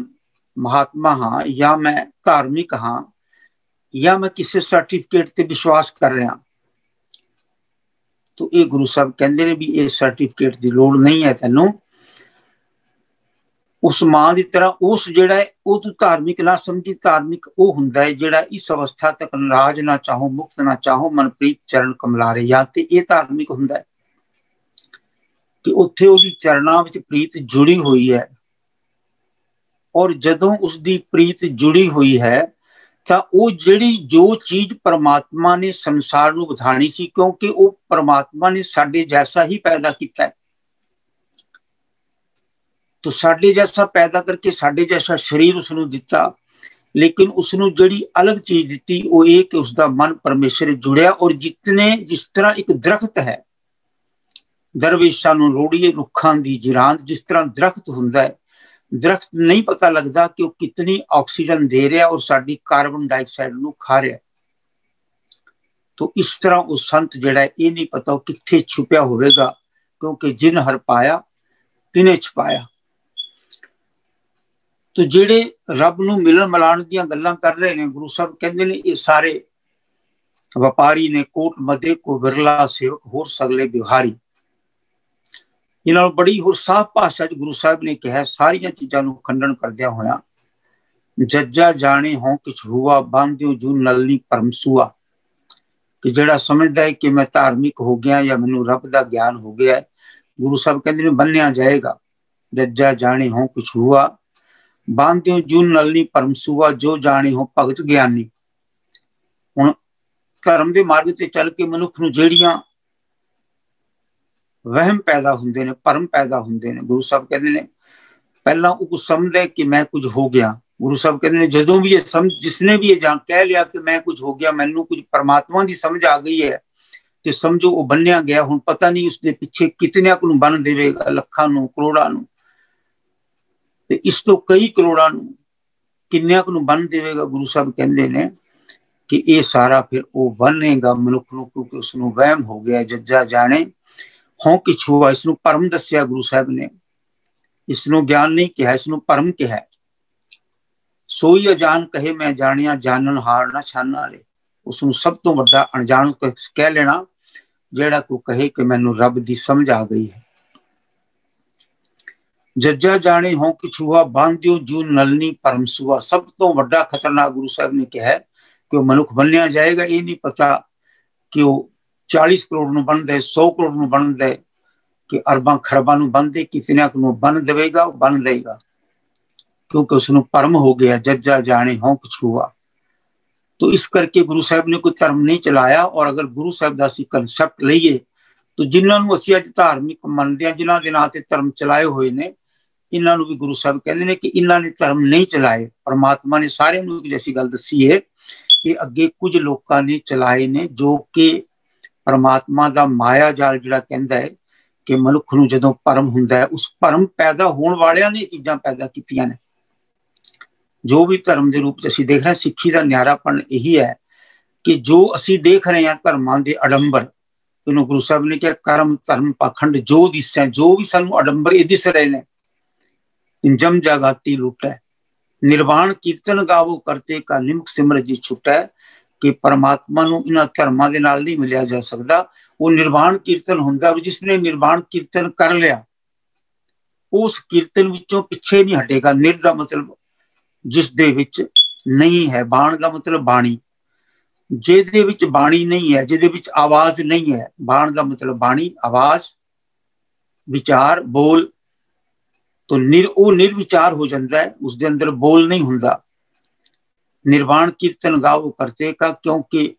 महात्मा हाँ, या मैं धार्मिक हाँ, या मैं किसी सर्टिफिकेट ते विश्वास कर रहा, तो ये गुरु साहब कहते हैं भी ये सर्टिफिकेट की लोड़ नहीं है तैनूं। उस मां की तरह उस जिहड़ा है वो तू धार्मिक ना समझी, धार्मिक वो हुंदा है जिहड़ा इस अवस्था तक नाराज ना चाहो मुक्त ना चाहो मनप्रीत चरण कमलारे, या ते ये धार्मिक हुंदा है कि उत्थे उहदी चरणां विच प्रीत जुड़ी हुई है। और जदों उसकी प्रीत जुड़ी हुई है तो वो जिहड़ी जो चीज परमात्मा ने संसार नूं बधाणी सी, क्योंकि वो परमात्मा ने साडे जैसा ही पैदा किया है, तो साडे जैसा पैदा करके साडे जैसा शरीर उसनूं दिता, लेकिन उसनूं जिहड़ी अलग चीज दिती वो ये कि उसका मन परमेश्वर जुड़िया। और जितने जिस तरह एक दरख्त है, दरवेशां नूं लोड़ीए रुखां दी जिरांद, जिस तरह दरख्त हुंदा है दरख्त नहीं पता लगता कि वो कितनी ऑक्सीजन दे रहा और साडी कार्बन डाइऑक्साइड नूं खा रहा। तो इस तरह वो संत जिहड़ा ये नहीं पता वो कित्थे छुपया होवेगा, क्योंकि जिन हर पाया तिने छुपाया। तो जिहड़े रब नूं मिलन मिलाण दीयां गल्लां कर रहे ने, गुरु साहब कहंदे ने ये सारे व्यापारी ने, कोट मधे को विरला सेवक होर सगले बिहारी। इन्हां बड़ी होर साफ भाषा गुरु साहब ने कहा, सारियां चीज़ां नूं खंडन करदियां होया, जज्जा जाने हों किछ हुआ बांधियो जू नलनी परमसुआ। कि जिहड़ा समझदा है कि मैं धार्मिक हो गया या मैनू रब दा ज्ञान हो गया है, गुरु साहब कहंदे ने बन्निया जाएगा। जज्जा जाने हों कुछ हुआ बांधियो जू नलनी परमसुआ, जो जाने हो भगत ज्ञानी। हुण धर्म के मार्ग से चल के मनुख नूं जिहड़ियां वहम पैदा होंदे ने, भरम पैदा होंदे ने, गुरु साहब कहंदे ने पहला वो कुछ समझदा है कि मैं कुछ हो गया। गुरु साहब कहते हैं जदों भी ये समझ, जिसने भी ये जान कह लिया कि मैं कुछ हो गया, मैनू कुछ परमात्मा की समझ आ गई है, तो समझो वो बन्निया गया। हुण पता नहीं उसके पिछे कितने को बन देवेगा, लखां नूं करोड़ां नूं, ते इस तो कई करोड़ां नूं किन्नियां को बन देवेगा। गुरु साहब कहते हैं कि ये सारा फिर वो बनेगा मनुख नूं, क्योंकि उसनूं वहम हो गया। जज्जा जाने हों किछ हुआ, इसनूं परम दस्सिया गुरु साहब ने, इसनूं ज्ञान नहीं कहा, इसनूं परम कहा। सोई अजान कहे मैं जानिया, जानन हार ना छाना वाले। उसनूं सब तो वड्डा अणजाण कह लेना जेड़ा को कहे कि मैनू रब दी समझ आ गई है। जज्जा जाने हों किछ हुआ बांधियो जू नलनी परमसुआ। सब तो वड्डा खतरनाक गुरु साहब ने कहा कि वो मनुख बनिया जाएगा। ये नहीं पता कि वो 40 करोड़ नूं बन दे, 100 करोड़ नूं बन दे, कि अरबां खरबां नूं बन दे, कितने को बन देवेगा, वो बन देगा, क्योंकि उसनूं परम हो गया। जज्जा जाने हों कुछ हुआ। तो इस करके गुरु साहब ने कोई धर्म नहीं चलाया। और अगर गुरु साहब का असीं कंसैप्ट लईए तो जिन्होंने असीं अज धार्मिक मनदे हां, जिन्हां दे नां ते धर्म चलाए हुए ने, इन्हां नूं भी गुरु साहब कहंदे ने कि इन्हां ने धर्म नहीं चलाए। परमात्मा ने सारिआं नूं एक जैसी गल दसी है कि अगे कुछ लोकां ने चलाए ने, जो कि परमात्मा दा माया जाल जिहड़ा कहंदा है कि मनुख नूं जदों परम हुंदा है, उस परम पैदा होण वालिआं ने चीज़ां पैदा कीतियां ने। जो भी धर्म के रूप असीं देख रहे हैं, सिੱਖੀ का न्यारापन यही है कि जो असीं देख रहे हैं धर्मां के अडंबर, इन्हों गुरु साहब ने कहा कर्म धर्म पाखंड जो दिसै, जो भी सानूं अडंबर ये दिस रहे ने, जम जागाती लुटै निर्वाण कीर्तन गावो करते का निमक सिमर जी छुटै। कि परमात्मा नूं इन्हां धर्मां दे नाल नहीं मिलिया जा सकता। वो निर्वाण कीर्तन हुंदा, जिसने निर्वाण कीर्तन कर लिया उस कीर्तन विचों पिछे नहीं हटेगा। निर दा मतलब जिस दे विच नहीं है, बाण का मतलब बाणी, जिहदे विच बाणी नहीं है, जिहदे विच आवाज नहीं है। बाण का मतलब बाणी, आवाज, विचार, बोल। तो निर्विचार हो जाता है, उसके अंदर बोल नहीं हुंदा। निर्वाण कीर्तन गावो करते का, क्योंकि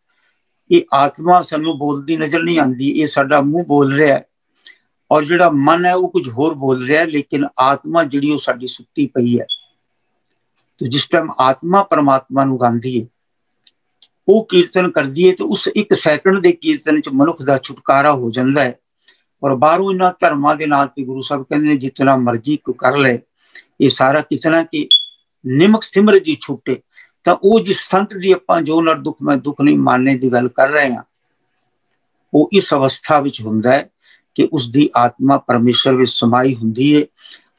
ये आत्मा सानू बोलती नजर नहीं आती, ये साडा मुंह बोल रहा है और जिहड़ा मन है वो कुछ होर बोल रहा है, लेकिन आत्मा जिहड़ी वो साडी सुत्ती पई है। तो जिस टाइम आत्मा परमात्मा नूं गांदी है, वो कीर्तन करदी है, तो उस एक सैकंड के कीर्तन च मनुख का छुटकारा हो जाता है। और बाहरों इन्हां धर्मां दे नाल ते गुरु साहब कहंदे ने जितना मर्जी को कर ले, ये सारा कितना कि निमक सिमर जी छुटे। तो वो जिस संत की आपां जो नर दुख में दुख नहीं मानने की गल कर रहे हैं, वो इस अवस्था विच हुंदा है कि उसकी आत्मा परमेश्वर विच समाई हुंदी है।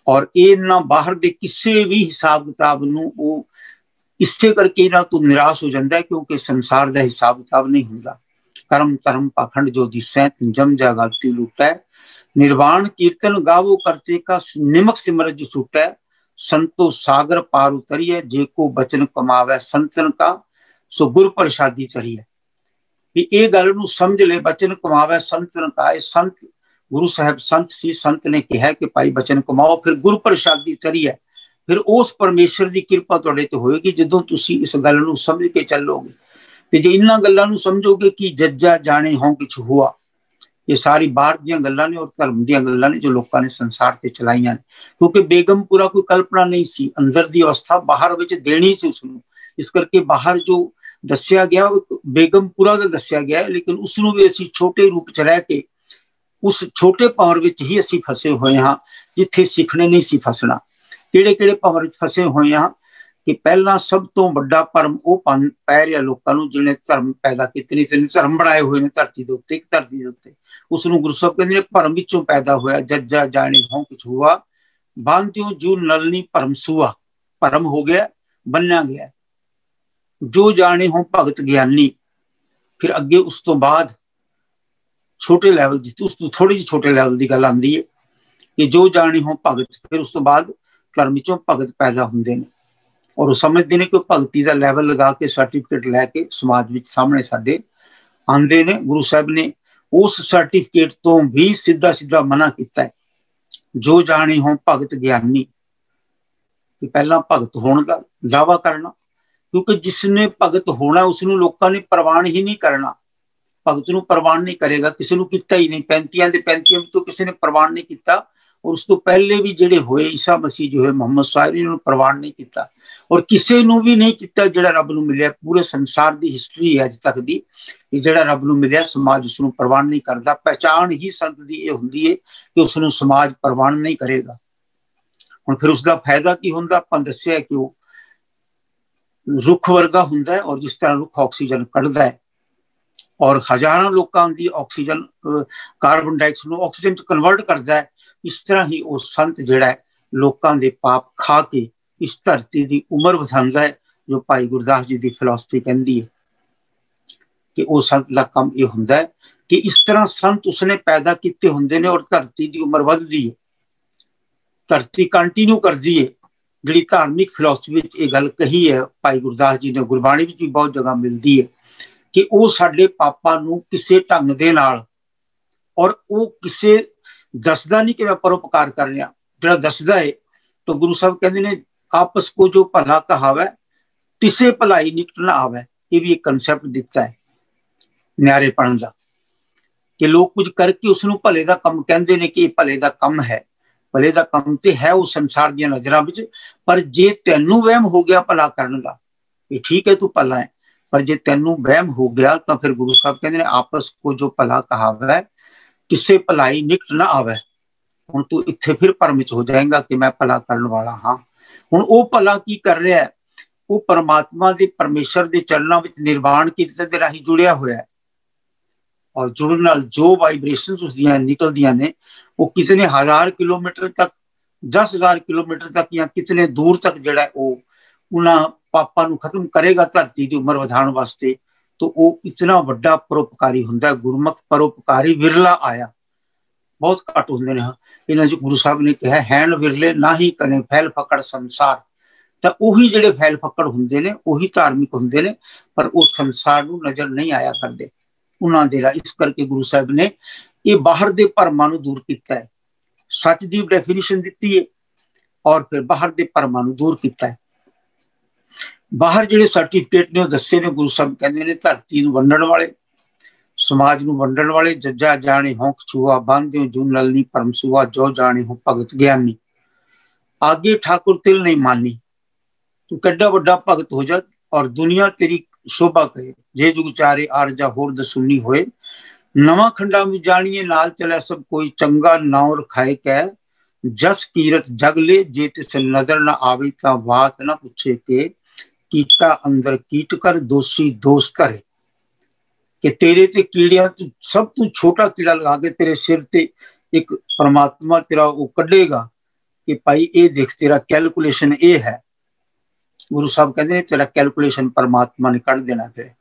और इन्हां बाहर के किसी भी हिसाब किताब नूं वो इसे करके इन्हां तो निराश हो जाता है, क्योंकि संसार का हिसाब किताब नहीं हुंदा। कर्म धर्म पाखंड जो दिसै जम जागाती लुटै, निर्वाण कीर्तन गावो करते का निमक सिमर जी छुटै। संतो सागर पार उतरिए, जे को बचन कमावे संतन का सो गुर प्रसादी चरिए। ये गल नूं समझ ले, बचन कमावे संतन का। ये संत गुरु साहब संत सी, संत ने कहा कि भाई बचन कमाओ, फिर गुरु प्रसादी चरिए, फिर उस परमेश्वर की कृपा तुहाडे ते होएगी जदों तुसीं इस गल नूं समझ के चलोगे। ते जे इन्हां गल्लां नूं समझोगे कि जज्जा जाने हों किछ हुआ, ये सारी बाहर दीयां गल्लां ने और धर्म दीयां गल्लां ने जो लोकां ने संसार ते चलाईयां ने। क्योंकि बेगमपुरा कोई कल्पना नहीं सी, अंदर दी अवस्था बाहर विच देनी सी उसनूं। इस करके बाहर जो दस्सिया गया बेगमपुरा दा दस्सिया गया, लेकिन उसनूं भी असीं छोटे रूप च रह के उस छोटे पावर विच ही असीं फसे हुए हाँ, जिथे सिखने नहीं सी फसना। ਕਿਹੜੇ ਕਿਹੜੇ ਭਵਰ ਵਿੱਚ ਫਸੇ ਹੋਏ ਹਾਂ ਕਿ ਪਹਿਲਾਂ ਸਭ ਤੋਂ ਵੱਡਾ ਭਰਮ ਉਹ ਪੈ ਰਿਹਾ ਲੋਕਾਂ ਨੂੰ ਜਿਹਨੇ ਧਰਮ ਪੈਦਾ ਕੀਤੇ ਨੇ, ਤਿੰਨ ਧਰਮ ਬਣਾਏ ਹੋਏ ਨੇ ਧਰਤੀ ਦੇ ਉੱਤੇ, ਇੱਕ ਧਰਤੀ ਦੇ ਉੱਤੇ। ਉਸ ਨੂੰ ਗੁਰੂ ਸਾਹਿਬ ਕਹਿੰਦੇ ਨੇ ਭਰਮ ਵਿੱਚੋਂ ਪੈਦਾ ਹੋਇਆ। ਜੱਜਾ ਜਾਣੇ ਹੋਂ ਕੁਛ ਹੁਆ, ਬਾਂਧਿਓ ਜੂ ਨਲਨੀ ਭਰਮ ਸੂਆ। ਭਰਮ ਹੋ ਗਿਆ, ਬੰਨਿਆ ਗਿਆ। ਜੋ ਜਾਣੇ ਹੋਂ ਭਗਤ ਗਿਆਨੀ। ਫਿਰ ਅੱਗੇ ਉਸ ਤੋਂ ਬਾਅਦ ਛੋਟੇ ਲੈਵਲ ਦੀ, ਉਸ ਤੋਂ ਥੋੜੀ ਜਿਹੀ ਛੋਟੇ ਲੈਵਲ ਦੀ ਗੱਲ ਆਉਂਦੀ ਹੈ ਕਿ ਜੋ ਜਾਣੇ ਹੋਂ ਭਗਤ। ਫਿਰ ਉਸ ਤੋਂ ਬਾਅਦ ਧਰਮ ਵਿੱਚੋਂ ਭਗਤ ਪੈਦਾ ਹੁੰਦੇ ਨੇ ਔਰ ਉਹ ਸਮਝਦੇ ਨੇ ਕਿ ਭਗਤੀ ਦਾ ਲੈਵਲ ਲਗਾ ਕੇ ਸਰਟੀਫਿਕੇਟ ਲੈ ਕੇ ਸਮਾਜ ਵਿੱਚ ਸਾਹਮਣੇ ਸਾਡੇ ਆਉਂਦੇ ਨੇ। ਗੁਰੂ ਸਾਹਿਬ ਨੇ ਉਸ ਸਰਟੀਫਿਕੇਟ ਤੋਂ ਵੀ ਸਿੱਧਾ ਸਿੱਧਾ ਮਨਾ ਕੀਤਾ ਹੈ। ਜੋ ਜਾਣੇ ਹੋਂ ਭਗਤ ਗਿਆਨੀ, ਕਿ ਪਹਿਲਾਂ ਭਗਤ ਹੋਣ ਦਾ ਦਾਵਾ ਕਰਨਾ, ਕਿਉਂਕਿ ਜਿਸਨੇ ਭਗਤ ਹੋਣਾ ਉਸਨੂੰ ਲੋਕਾਂ ਨੇ ਪ੍ਰਵਾਨ ਹੀ ਨਹੀਂ ਕਰਨਾ। ਭਗਤ ਨੂੰ ਪ੍ਰਵਾਨ ਨਹੀਂ ਕਰੇਗਾ, ਕਿਸੇ ਨੂੰ ਕੀਤਾ ਹੀ ਨਹੀਂ। 35 ਦੇ 35 ਵਿੱਚੋਂ ਕਿਸੇ ਨੇ ਪ੍ਰਵਾਨ ਨਹੀਂ ਕੀਤਾ ਔਰ ਉਸ ਤੋਂ ਪਹਿਲੇ ਵੀ ਜਿਹੜੇ ਹੋਏ ਈਸਾ ਮਸੀਹ ਜੋ ਹੈ, ਮੁਹੰਮਦ ਸਾਹਿਬ ਨੇ ਉਹਨੂੰ ਪ੍ਰਵਾਨ ਨਹੀਂ ਕੀਤਾ ਔਰ ਕਿਸੇ ਨੂੰ ਵੀ ਨਹੀਂ ਕੀਤਾ ਜਿਹੜਾ ਰੱਬ ਨੂੰ ਮਿਲਿਆ। ਪੂਰੇ ਸੰਸਾਰ ਦੀ ਹਿਸਟਰੀ ਹੈ ਅੱਜ ਤੱਕ ਦੀ, ਜਿਹੜਾ ਰੱਬ ਨੂੰ ਮਿਲਿਆ ਸਮਾਜ ਉਸਨੂੰ ਪ੍ਰਵਾਨ ਨਹੀਂ ਕਰਦਾ। ਪਹਿਚਾਣ ਹੀ ਸੰਤ ਦੀ ਇਹ ਹੁੰਦੀ ਹੈ ਕਿ ਉਸਨੂੰ ਸਮਾਜ ਪ੍ਰਵਾਨ ਨਹੀਂ ਕਰੇਗਾ। ਹੁਣ ਫਿਰ ਉਸਦਾ ਫਾਇਦਾ ਕੀ ਹੁੰਦਾ? ਆਪਾਂ ਦੱਸਿਆ ਕਿ ਉਹ ਰੁੱਖ ਵਰਗਾ ਹੁੰਦਾ ਹੈ ਔਰ ਜਿਸ ਤਰ੍ਹਾਂ ਰੁੱਖ ਆਕਸੀਜਨ ਕੱਢਦਾ ਹੈ ਔਰ ਹਜ਼ਾਰਾਂ ਲੋਕਾਂ ਦੀ ਆਕਸੀਜਨ, ਕਾਰਬਨ ਡਾਈਆਕਸਾਈਡ ਨੂੰ ਆਕਸੀਜਨ ਚ ਕਨਵਰਟ ਕਰਦਾ ਹੈ, ਇਸ ਤਰ੍ਹਾਂ ਹੀ ਉਹ ਸੰਤ ਜਿਹੜਾ ਹੈ ਲੋਕਾਂ ਦੇ ਪਾਪ ਖਾ ਕੇ ਇਸ ਧਰਤੀ ਦੀ ਉਮਰ ਵਧਾਉਂਦਾ ਹੈ। ਜੋ ਭਾਈ ਗੁਰਦਾਸ ਜੀ ਦੀ ਫਿਲਾਸਫੀ ਕਹਿੰਦੀ ਹੈ ਕਿ ਉਹ ਸੰਤ ਦਾ ਕੰਮ ਇਹ ਹੁੰਦਾ ਹੈ ਕਿ ਇਸ ਤਰ੍ਹਾਂ ਸੰਤ ਉਸਨੇ ਪੈਦਾ ਕੀਤੇ ਹੁੰਦੇ ਨੇ ਔਰ ਧਰਤੀ ਦੀ ਉਮਰ ਵੱਧਦੀ ਹੈ, ਧਰਤੀ ਕੰਟੀਨਿਊ ਕਰਦੀ ਹੈ। ਜਿਹੜੀ ਧਾਰਮਿਕ ਫਿਲਾਸਫੀ ਵਿੱਚ ਇਹ ਗੱਲ ਕਹੀ ਹੈ ਭਾਈ ਗੁਰਦਾਸ ਜੀ ਨੇ, ਗੁਰਬਾਣੀ ਵਿੱਚ ਵੀ ਬਹੁਤ ਜਗ੍ਹਾ ਮਿਲਦੀ ਹੈ ਕਿ ਉਹ ਸਾਡੇ ਪਾਪਾਂ ਨੂੰ ਕਿਸੇ ਢੰਗ ਦੇ ਨਾਲ, ਔਰ ਉਹ ਕਿਸੇ ਦੱਸਦਾ ਨਹੀਂ ਕਿ ਮੈਂ ਪਰਉਪਕਾਰ ਕਰ ਰਿਹਾ, ਜਿਹੜਾ ਦੱਸਦਾ ਹੈ ਤਾਂ ਗੁਰੂ ਸਾਹਿਬ ਕਹਿੰਦੇ ਨੇ ਆਪਸ ਕੋ ਜੋ ਭਲਾ ਕਹਾਵੇ ਤਿਸੇ ਭਲਾਈ ਨਿਕਟ ਨਾ ਆਵੇ। ਇਹ ਵੀ ਇੱਕ ਕਨਸੈਪਟ ਦਿੱਤਾ ਹੈ ਨਿਆਰੇਪਣ ਦਾ ਕਿ ਲੋਕ ਕੁਝ ਕਰਕੇ ਉਸਨੂੰ ਭਲੇ ਦਾ ਕੰਮ ਕਹਿੰਦੇ ਨੇ ਕਿ ਇਹ ਭਲੇ ਦਾ ਕੰਮ ਹੈ। ਭਲੇ ਦਾ ਕੰਮ ਤੇ ਹੈ ਉਹ ਸੰਸਾਰ ਦੀਆਂ ਨਜ਼ਰਾਂ ਵਿੱਚ, ਪਰ ਜੇ ਤੈਨੂੰ ਵਹਿਮ ਹੋ ਗਿਆ ਭਲਾ ਕਰਨ ਦਾ, ਇਹ ਠੀਕ ਹੈ ਤੂੰ ਭਲਾ ਹੈ, ਪਰ ਜੇ ਤੈਨੂੰ ਵਹਿਮ ਹੋ ਗਿਆ ਤਾਂ ਫਿਰ ਗੁਰੂ ਸਾਹਿਬ ਕਹਿੰਦੇ ਨੇ ਆਪਸ ਕੋ ਜੋ ਭਲਾ ਕਹਾਵੇ ਕਿਸੇ ਭਲਾਈ ਨਿਕਟ ਨਾ ਆਵੇ। ਹੁਣ ਤੂੰ ਇੱਥੇ ਫਿਰ ਭਰਮ ਚ ਹੋ ਜਾਏਗਾ ਕਿ ਮੈਂ ਭਲਾ ਕਰਨ ਵਾਲਾ ਹਾਂ। ਹੁਣ ਉਹ ਭਲਾ ਕੀ ਕਰ ਰਿਹਾ ਹੈ? ਉਹ ਪਰਮਾਤਮਾ ਦੇ, ਪਰਮੇਸ਼ਰ ਦੇ ਚਰਨਾਂ ਵਿੱਚ ਨਿਰਵਾਣ ਕੀਰਤਨ ਦੇ ਰਾਹੀਂ ਜੁੜਿਆ ਹੋਇਆ ਹੈ ਔਰ ਜੁੜਨ ਨਾਲ ਜੋ ਵਾਈਬ੍ਰੇਸ਼ਨਸ ਉਸਦੀਆਂ ਨਿਕਲਦੀਆਂ ਨੇ ਉਹ ਕਿਤਨੇ 1000 ਕਿਲੋਮੀਟਰ ਤੱਕ, 10,000 ਕਿਲੋਮੀਟਰ ਤੱਕ ਜਾਂ ਕਿਤਨੇ ਦੂਰ ਤੱਕ ਜਿਹੜਾ ਉਹ ਉਹਨਾਂ ਪਾਪਾਂ ਨੂੰ ਖਤਮ ਕਰੇਗਾ ਧਰਤੀ ਦੀ ਉਮਰ ਵਧਾਉਣ ਵਾਸਤੇ। ਤਾਂ ਉਹ ਇਤਨਾ ਵੱਡਾ ਪਰਉਪਕਾਰੀ ਹੁੰਦਾ। ਗੁਰਮੁਖ ਪਰਉਪਕਾਰੀ ਵਿਰਲਾ ਆਇਆ, ਬਹੁਤ ਘੱਟ ਹੁੰਦੇ ਨੇ। ਇਹਨਾਂ ਚ ਗੁਰੂ ਸਾਹਿਬ ਨੇ ਕਿਹਾ ਹੈਨ ਵਿਰਲੇ ਨਾ ਹੀ ਕਨੇ ਫੈਲ ਫਕੜ ਸੰਸਾਰ। ਤਾਂ ਉਹੀ ਜਿਹੜੇ ਫੈਲ ਫਕੜ ਹੁੰਦੇ ਨੇ ਉਹੀ ਧਾਰਮਿਕ ਹੁੰਦੇ ਨੇ, ਪਰ ਉਹ ਸੰਸਾਰ ਨੂੰ ਨਜ਼ਰ ਨਹੀਂ ਆਇਆ ਕਰਦੇ ਉਹਨਾਂ ਦੇ ਰਾਹ। ਇਸ ਕਰਕੇ ਗੁਰੂ ਸਾਹਿਬ ਨੇ ਇਹ ਬਾਹਰ ਦੇ ਭਰਮਾਂ ਨੂੰ ਦੂਰ ਕੀਤਾ ਹੈ, ਸੱਚ ਦੀ ਡੈਫੀਨੇਸ਼ਨ ਦਿੱਤੀ ਹੈ ਔਰ ਫਿਰ ਬਾਹਰ ਦੇ ਭਰਮਾਂ ਨੂੰ ਦੂਰ ਕੀਤਾ ਹੈ। ਬਾਹਰ ਜਿਹੜੇ ਸਰਟੀਫਿਕੇਟ ਨੇ ਉਹ ਦੱਸੇ ਨੇ, ਗੁਰੂ ਸਾਹਿਬ ਕਹਿੰਦੇ ਨੇ ਧਰਤੀ ਨੂੰ ਵੰਡਣ ਵਾਲੇ, ਸਮਾਜ ਨੂੰ ਵੰਡਣ ਵਾਲੇ। ਜੱਜਾ ਜਾਣੇ ਹੋਂ ਕਛੂਆ, ਬਾਂਧਿਓ ਜੂ ਨਲਨੀ ਭਰਮ ਸੂਆ। ਜੋ ਜਾਣੇ ਹੋ ਭਗਤ ਗਿਆਨੀ, ਆਗੇ ਠਾकुर तिल नहीं मानी। तू कड्डा वड्डा भगत हो जा और दुनिया तेरी शोभा कहे। जे जुग चारे आरजा होर दसुनी होए, नवा खंडा में जानिए नाल चले सब कोई। चंगा नाव रखाए कै जस कीरत जग ले। जे तिस नजर न आवे ता बात न पूछे के। कीटा अंदर कीट कर दोषी दोष करे। कि तेरे ते कीड़िया तू सब तू छोटा कीड़ा लगा के तेरे सिर ते एक परमात्मा तेरा वो कढ़ेगा कि भाई ये देख तेरा कैलकुलेशन ये है। गुरु साहब कहते हैं तेरा कैलकुलेशन परमात्मा ने कढ़ देना। फिर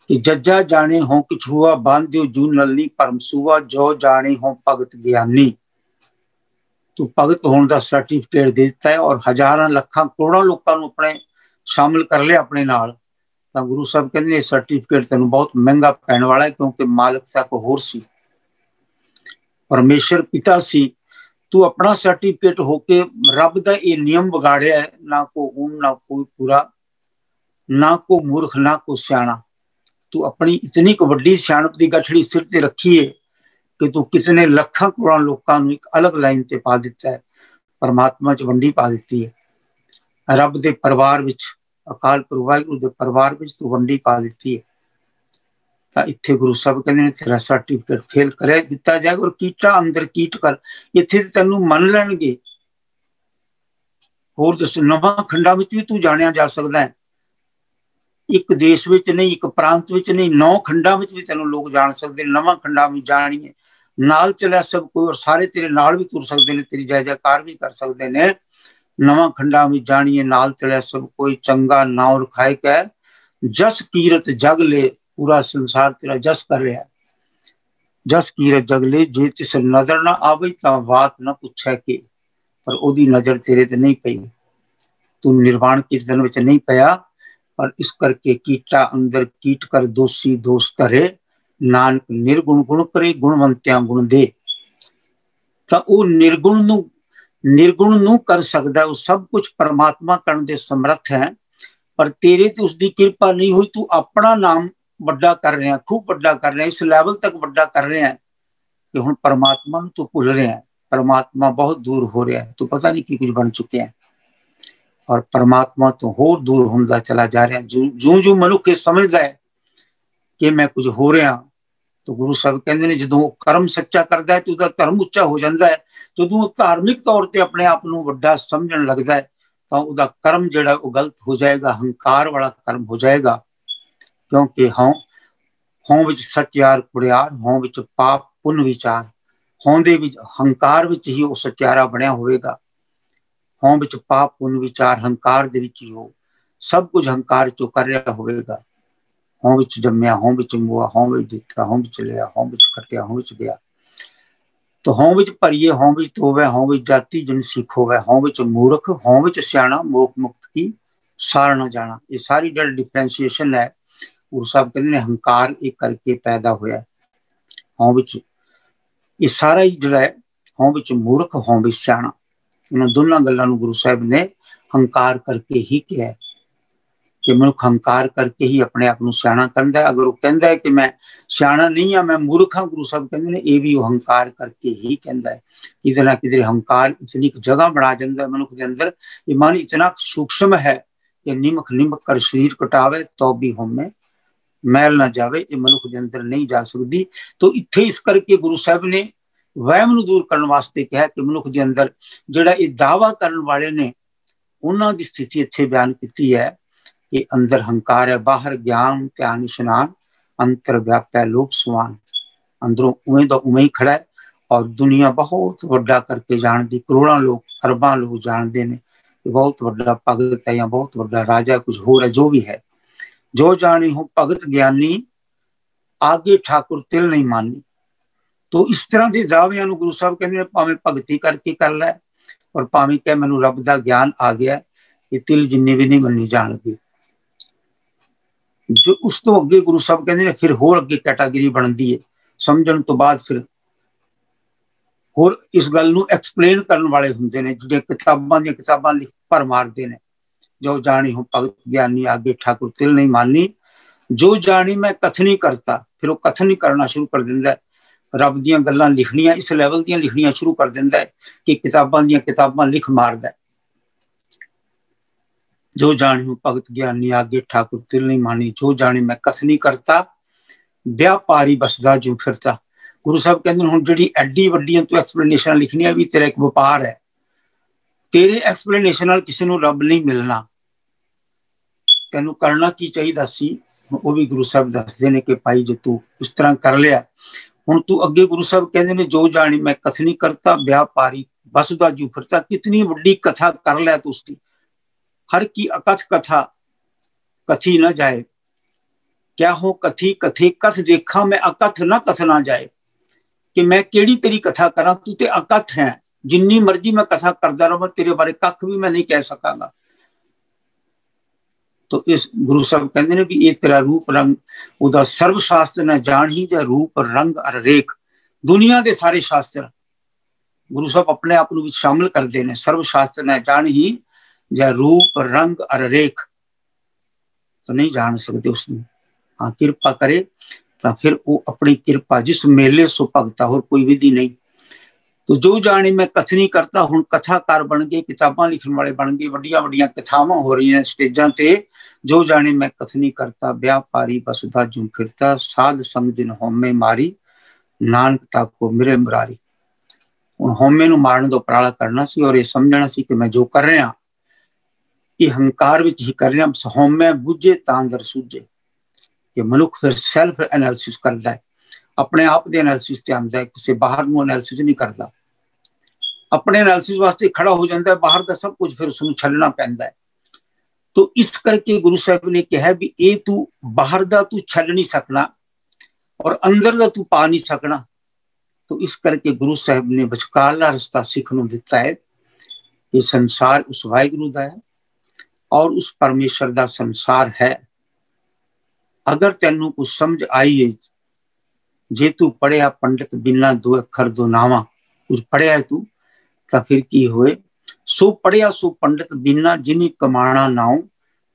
कि जज्जा जाने हो किछ हुआ, बांधियो जू नलनी परम सुआ। जो जाने हो भगत ज्ञानी। तू भगत होने का सर्टिफिकेट दे दिता है और हजारां लखां करोड़ों लोगों को अपने शामिल कर लिया अपने नाल। तो गुरु साहब कहते हैं सर्टिफिकेट तेन बहुत महंगा पैने वाला है, क्योंकि मालिक तक होर सी, परमेश्वर पिता सी। तू अपना सर्टिफिकेट होके रब का ये नियम बिगाड़िया है। ना को ऊन ना कोई पूरा, ना को मूर्ख ना को सियाणा। तू अपनी इतनी वड्डी सियाणप की गठड़ी सिर ते रखी है कि तू किसी ने लखां करोड़ों लोगों को एक अलग लाइन ते पा दिता है, परमात्मा च वंडी पा दी है। रब के परिवार विच, अकाल पुरख वाहिगुरू के परिवार विच तू वंडी पा दी है। ਤਾਂ ਇੱਥੇ ਗੁਰੂ ਸਾਹਿਬ ਕਹਿੰਦੇ ਨੇ ਤੇਰਾ ਸਰਟੀਫਿਕੇਟ ਫੇਲ ਕਰਿਆ ਦਿੱਤਾ ਜਾਏਗਾ, ਔਰ ਕੀਟਾ ਅੰਦਰ ਕੀਟ ਕਰ, ਇੱਥੇ ਤੈਨੂੰ ਮੰਨ ਲੈਣਗੇ। ਹੋਰ ਦੱਸ, ਨਵਾਂ ਖੰਡਾਂ ਵਿੱਚ ਵੀ ਤੂੰ ਜਾਣਿਆ ਜਾ ਸਕਦਾ ਹੈ, ਇੱਕ ਦੇਸ਼ ਵਿੱਚ ਨਹੀਂ, ਇੱਕ ਪ੍ਰਾਂਤ ਵਿੱਚ ਨਹੀਂ, 9 ਖੰਡਾਂ ਵਿੱਚ ਵੀ ਤੈਨੂੰ ਲੋਕ ਜਾਣ ਸਕਦੇ ਨੇ। ਨਵਾਂ ਖੰਡਾਂ ਵਿੱਚ ਜਾਣੀਏ, ਨਾਲ ਚਲਿਆ ਸਭ ਕੋਈ, ਔਰ ਸਾਰੇ ਤੇਰੇ ਨਾਲ ਵੀ ਤੁਰ ਸਕਦੇ ਨੇ, ਤੇਰੀ ਜੈ ਜੈਕਾਰ ਵੀ ਕਰ ਸਕਦੇ ਨੇ। ਨਵਾਂ ਖੰਡਾਂ ਵਿੱਚ ਜਾਣੀਏ, ਨਾਲ ਚਲਿਆ ਸਭ ਕੋਈ, ਚੰਗਾ ਨਾਉ ਰਖਾਇ ਕੈ ਜਸ ਕੀਰਤ ਜਗ ਲੈ, ਪੂਰਾ ਸੰਸਾਰ ਤੇਰਾ ਜਸ ਕਰ ਰਿਹਾ। ਜਸ ਕੀਰਤ ਜਗ ਲੈ, ਜੇ ਤਿਸ ਨਜ਼ਰ ਨਾ ਆਵੇ ਤਾਂ ਬਾਤ ਨਾ ਪੁੱਛੈ ਕੇ, ਪਰ ਉਹਦੀ ਨਜ਼ਰ ਤੇਰੇ ਤੇ ਨਹੀਂ ਪਈ, ਤੂੰ ਨਿਰਵਾਣ ਕੀਰਤਨ ਵਿੱਚ ਨਹੀਂ ਪਿਆ। ਪਰ ਇਸ ਕਰਕੇ ਕੀਟਾ ਅੰਦਰ ਕੀਟ ਕਰ ਦੋਸ਼ੀ ਦੋਸ਼ ਧਰੇ, ਨਾਨਕ ਨਿਰਗੁਣ ਗੁਣ ਕਰੇ ਗੁਣਵੰਤਿਆਂ ਗੁਣ ਦੇ। ਤਾਂ ਉਹ ਨਿਰਗੁਣ ਨੂੰ ਕਰ ਸਕਦਾ, ਉਹ ਸਭ ਕੁਝ ਪਰਮਾਤਮਾ ਕਰਨ ਦੇ ਸਮਰੱਥ ਹੈ। ਪਰ ਤੇਰੇ ਤੇ ਉਸਦੀ ਕਿਰਪਾ ਨਹੀਂ ਹੋਈ, ਤੂੰ ਆਪਣਾ ਨਾਮ ਵੱਡਾ ਕਰ ਰਿਹਾ, ਖੂਬ ਵੱਡਾ ਕਰ ਰਿਹਾ, ਇਸ ਲੈਵਲ ਤੱਕ ਵੱਡਾ ਕਰ ਰਿਹਾ ਕਿ ਹੁਣ ਪਰਮਾਤਮਾ ਨੂੰ ਤੂੰ ਭੁੱਲ ਰਿਹਾ, ਪਰਮਾਤਮਾ ਬਹੁਤ ਦੂਰ ਹੋ ਰਿਹਾ, ਤੂੰ ਪਤਾ ਨਹੀਂ ਕੀ ਕੁਝ ਬਣ ਚੁੱਕਿਆ ਹੈ, ਔਰ ਪਰਮਾਤਮਾ ਤੋਂ ਹੋਰ ਦੂਰ ਹੁੰਦਾ ਚਲਾ ਜਾ ਰਿਹਾ। ਜਿਉਂ ਮਨੁੱਖ ਇਹ ਸਮਝਦਾ ਹੈ ਕਿ ਮੈਂ ਕੁਝ ਹੋ ਰਿਹਾ, ਤਾਂ ਗੁਰੂ ਸਾਹਿਬ ਕਹਿੰਦੇ ਨੇ ਜਦੋਂ ਕਰਮ ਸੱਚਾ ਕਰਦਾ ਹੈ ਤਾਂ ਉਹਦਾ ਧਰਮ ਉੱਚਾ ਹੋ ਜਾਂਦਾ ਹੈ। ਜਦੋਂ ਉਹ ਧਾਰਮਿਕ ਤੌਰ ਤੇ ਆਪਣੇ ਆਪ ਨੂੰ ਵੱਡਾ ਸਮਝਣ ਲੱਗਦਾ ਹੈ ਤਾਂ ਉਹਦਾ ਕਰਮ ਜਿਹੜਾ ਉਹ ਗਲਤ ਹੋ ਜਾਏਗਾ, ਹੰਕਾਰ ਵਾਲਾ ਕਰਮ ਹੋ ਜਾਏਗਾ। ਕਿਉਂਕਿ ਹੋਂ ਵਿੱਚ ਸੱਚਿਆਰ ਕੁੜਿਆਰ, ਹੋਂ ਵਿੱਚ ਪਾਪ ਪੁੰਨ ਵਿਚਾਰ, ਹੋਂ ਦੇ ਵਿੱਚ ਹੰਕਾਰ ਵਿੱਚ ਹੀ ਉਹ ਸੱਚਿਆਰਾ ਬਣਿਆ ਹੋਵੇਗਾ। ਹੋਂ ਵਿੱਚ ਪਾਪ ਪੁੰਨ ਵਿਚਾਰ, ਹੰਕਾਰ ਦੇ ਵਿੱਚ ਹੀ ਹੋ ਸਭ ਕੁਝ ਹੰਕਾਰ ਚੋਂ ਕਰ ਰਿਹਾ ਹੋਵੇਗਾ। ਹੋਂ ਵਿੱਚ ਜੰਮਿਆ, ਹੋਂ ਵਿੱਚ ਮੁਆ, ਹੋਂ ਵਿੱਚ ਦਿੱਤਾ, ਹੋਂ ਵਿੱਚ ਲਿਆ, ਹੋਂ ਵਿੱਚ ਖਟਿਆ, ਹੋਂ ਵਿੱਚ ਗਿਆ। तो हों विच भरीए, हों विच धोवै, हों विच जाति जिन सिख होवै, हों विच मूर्ख, हों विच सियाणा, मोख मुक्त की सार न जाना। ये सारी जो डिफरेंशिएशन है गुरु साहब कहते हैं हंकार एक करके पैदा होया। हों विच ये सारा ही जो है हों विच मूर्ख, हों विच सियाणा, इन्हां दोनों गल्लां नूं गुरु साहब ने हंकार करके ही कहा है कि मनुख हंकार करके ही अपने आप को सियाणा करता है। अगर वो कहता है कि मैं सियाणा नहीं हाँ, मैं मूर्ख हाँ, गुरु साहब कहते हैं ये भी वो हंकार करके ही कहता है। किधर ना किधर हंकार इतनी जगह बना जाता है मनुख के अंदर, ये मन इतना सूक्ष्म है कि निमक निमक कर शरीर कटावे तो भी होमे मैल ना जावे, ये मनुख के अंदर नहीं जा सकती। तो इत्थे इस करके गुरु साहब ने वहम नूं दूर करने वास्ते कहा कि मनुख के अंदर जिहड़ा ये दावा करने वाले ने उन्हां दी स्थिति इत्थे बयान की है कि अंदर हंकार है, बाहर ज्ञान ध्यान इशनान, अंतर व्याप्य लोक सुवान। अंदरों उवें दा उवें ही खड़ा है और दुनिया बहुत वड्डा करके जानती, करोड़ों लोग अरबां लोग जानते हैं बहुत वड्डा भगत है या बहुत वड्डा राजा कुछ हो रहा है। जो भी है जो जाने हो भगत ज्ञानी, आगे ठाकुर तिल नहीं मानी। तो इस तरह के दावियां नूं गुरु साहब कहते हैं भावें भगती करके कर लै और भावें कह मैनूं रब दा ज्ञान आ गया, ये तिल जिन्नी भी नहीं मन्नी जाणगे। जो उस तो अगे गुरु साहब कहते हैं फिर होर अगे कैटागरी बनती है, समझण तो बाद फिर होर इस गल नूं एक्सप्लेन करने वाले हुंदे ने, जिहड़े किताबां लिख भर मारते हैं। जो जानी हो भगत ज्ञानी, आगे ठाकुर तिल नहीं मानी, जो जानी मैं कथनी करता, फिर वो कथन ही करना शुरू कर दिंदा है। रब दीयां गल्लां लिखनियां इस लैवल दीयां लिखनियां शुरू कर दिंदा है कि किताबां लिख मारदा है। जो जानी हो भगत ज्ञानी, आगे ठाकुर तिल नहीं मानी, जो जानी मैं कथनी करता, व्यापारी बसदा जो फिरता। गुरु साहब कहते हुण जिहड़ी एडी वड्डियां तू एक्सप्लेनेशन लिखनियां भी तेरा एक व्यापार है, तेरे एक्सप्लेनेशन नाल किसी नूं रब नहीं मिलना। तैनूं करना की चाहिदा सी वो भी गुरु साहब दसदे ने कि भाई जो तू इस तरह कर लिया, हुण तू अगे गुरु साहब कहते ने जो जानी मैं कथनी करता, व्यापारी बसदा जो फिरता। कितनी वड्डी कथा कर लै तू उसकी, हर की अकथ कथा कथी न जाए, क्या हो कथी कथे कथ देखा मैं अकथ न कथ ना जाए। कि मैं केड़ी तेरी कथा करा, तू ते अकथ है, जिन्नी मर्जी मैं कथा करदा रहां तेरे बारे कख भी मैं नहीं कह सकांगा। तो इस गुरु साहब कहते हैं भी ये तेरा रूप रंग उदा सर्व शास्त्र न जान ही, जा रूप रंग अर रेख। दुनिया के सारे शास्त्र गुरु साहब अपने आप को शामिल करते हैं। सर्व शास्त्र न जान ही, जा रूप रंग अर रेख, तो नहीं जान सकते उसमें। हाँ कृपा करे तो फिर वो अपनी कृपा जिस मेले सो भगता, और कोई विधि नहीं। तो जो जाने मैं कथनी करता, हुण कथाकार बन गए, किताबां लिखण वाले बन गए, वड्डियां वड्डियां कथावां हो रही हैं स्टेजां ते। जो जाने मैं कथनी करता, व्यापारी बसदा जूं फिरता, साध संग दिन होमे मारी, नानक ताको मिरे मुरारी। हुण होमे नूं मारन दा उपराला करना सी और ये समझना सी कि मैं जो कर रहा ये हंकार विच ही कर रहा। होमे बुझे तां अंदर सूझे, कि मनुख फिर सैल्फ एनालिसिस करता है, अपने आप दे एनालिसिस ते आंदा है, किसी बाहर नूं एनालिसिस नहीं करता। अपने एनालिसिस वास्ते खड़ा हो जाता है, बाहर का सब कुछ फिर उसनूं छड्डना पैंदा है। तो इस करके गुरु साहब ने कहा भी ये तू बाहर दा तू छड्ड नहीं सकना और अंदर दा तू पा नहीं सकना। तो इस करके गुरु साहब ने विचकारला रस्ता सिख नूं दिता है कि संसार उस वाहिगुरु दा है और उस परमेश्वर दा संसार है। अगर तेनू कुछ समझ आई है, जे तू पढ़िया पंडित बिना दो अखर दो नावा, कुछ पढ़िया है तू, तो फिर की होए। सो पढ़िया सो पंडित बिना जिनी कमाना नाउ,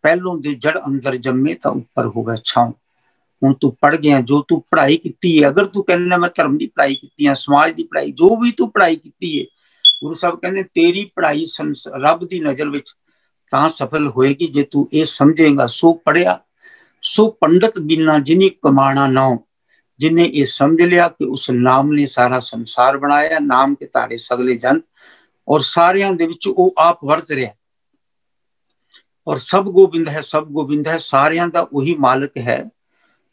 पहलों दे जड़ अंदर जम्मे तो ऊपर होवे छाऊं। हुण तू पढ़ गया, जो तू पढ़ाई की है, अगर तू कहना मैं धर्म की पढ़ाई की, समाज की पढ़ाई, जो भी तू पढ़ाई की है, गुरु साहब कहते तेरी पढ़ाई रब की नजर विच तां सफल होएगी जे तू ये समझेगा। सो पढ़िया सो पंडित बिना जिनी कमाना नाउ, जिन्हें ये समझ लिया कि उस नाम ने सारा संसार बनाया, नाम के तारे सगले जंत और सारियां दे विच वो आप वरत रहा और सब गोबिंद है, सब गोबिंद है, सारियां दा वही मालिक है।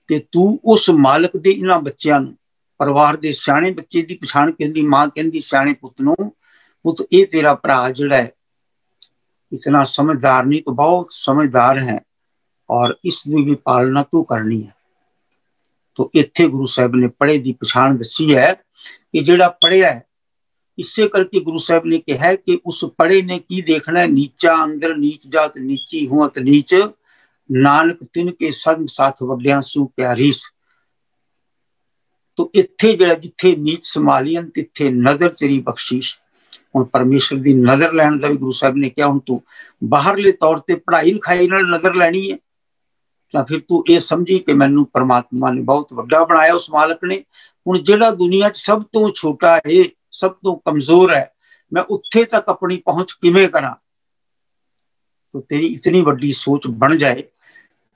कि तू उस मालिक दे इन्हां बच्चियां नूं, परिवार दे सियाणे बच्चे दी पछाण कहंदी, मां कहंदी सियाणे पुत नूं, पुत ये तेरा भरा जिहड़ा है इतना समझदार नहीं तो बहुत समझदार है और इसकी भी पालना तू करनी है। तो इत्थे गुरु साहब ने पढ़े की पछाण दसी है कि जिहड़ा पढ़िया है, इससे करके गुरु साहब ने कहा है कि उस पढ़े ने की देखना है, नीचा अंदर नीच जात नीची हूं अत नीच, नानक तिन के संग साथ वड्डियां सू क्या रीस। तो इत्थे जिहड़ा जिथे नीच संभालियन तिथे नजर तेरी बख्शीश। हुण परमेश्वर की नजर लैण दा भी गुरु साहब ने कहा, हुण तू बाहरले तौर ते पढ़ाई लिखाई नाल नजर लैनी है तो फिर तू ये समझी कि मैनू परमात्मा ने बहुत वड्डा बनाया उस मालिक ने। हुण जिहड़ा दुनिया च सब तो छोटा है, सब तो कमजोर है, मैं उत्थे तक अपनी पहुंच किवें करा। तो तेरी इतनी वड्डी सोच बन जाए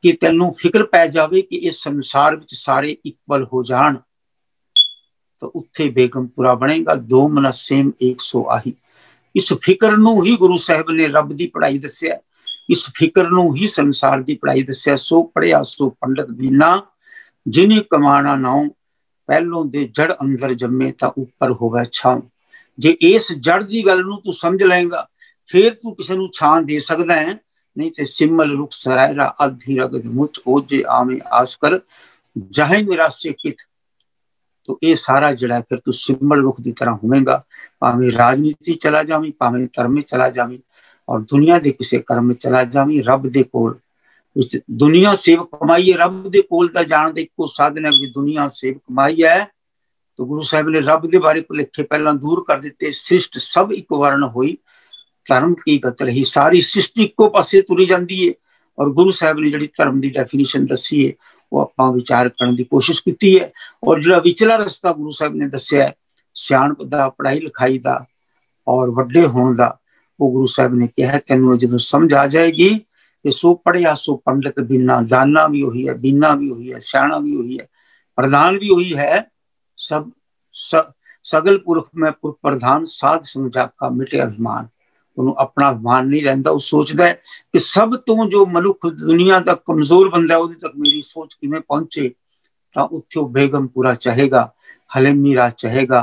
कि तेनू फिक्र पै जावे कि इस संसार विच सारे इक्वल हो जाण, तो उत्थे बेगमपुरा बनेगा। दो मन सेम एक सौ आही। इस फिक्र नू ही गुरु साहब ने रब की पढ़ाई दस्या, इस फिक्र नू ही संसार की पढ़ाई दस्या। सो पढ़िया सो पंडित बिना जिनी कमाना नाउ, पहलों दे जड़ अंदर जम्मे ता ऊपर होवे छां। जे इस जड़ की गल नू तू समझ लेगा फिर तू किसी नू छां दे सकदा है, नहीं तो सिमल रुख सरायरा आधी रगद मुच ओजे आवे आसकर जहे निराशे कित। तो ये सारा जड़ा फिर तू सिमल रुख की तरह होवेगा, भावें राजनीति चला जावी, भावें धर्म में चला जावी और दुनिया के किसी कर्म में चला जावी, रब दे कोल दुनिया सेव कमाई है। रब दे कोल दा जाण दा इक्को साधन है कि दुनिया सेव कमाई है। तो गुरु साहब ने रब दे बारे भुलेखे पहला दूर कर दिते। सृष्ट सब एक वर्ण हुई, धर्म की गत रही, सारी सृष्टि इक्को पासे तुरी जाती है। और गुरु साहब ने जी धर्म की डेफिनेशन दसी है वो आप विचार करने की कोशिश की है। और जो विचला रस्ता गुरु साहब ने दसिया है सियाणप दा, पढ़ाई लिखाई का और वड्डे होने का, वो गुरु साहब ने कहा तेनों जो समझ आ जाएगी कि सो पढ़िया सो पंडित बिना, दाना भी वही है, बीना भी वही है, सियाणा भी वही है, प्रधान भी वही है। सब सगल पुरख में पुरख प्रधान, साध समझा का मिटे अभिमान। उन्होंने अपना अभिमान नहीं रहता, वो सोचता है कि सब तो जो मनुख दुनिया का कमजोर बंदा है तक मेरी सोच किमें पहुंचे। तो उत्थे बेगमपुरा चाहेगा, हलेमी राज चाहेगा,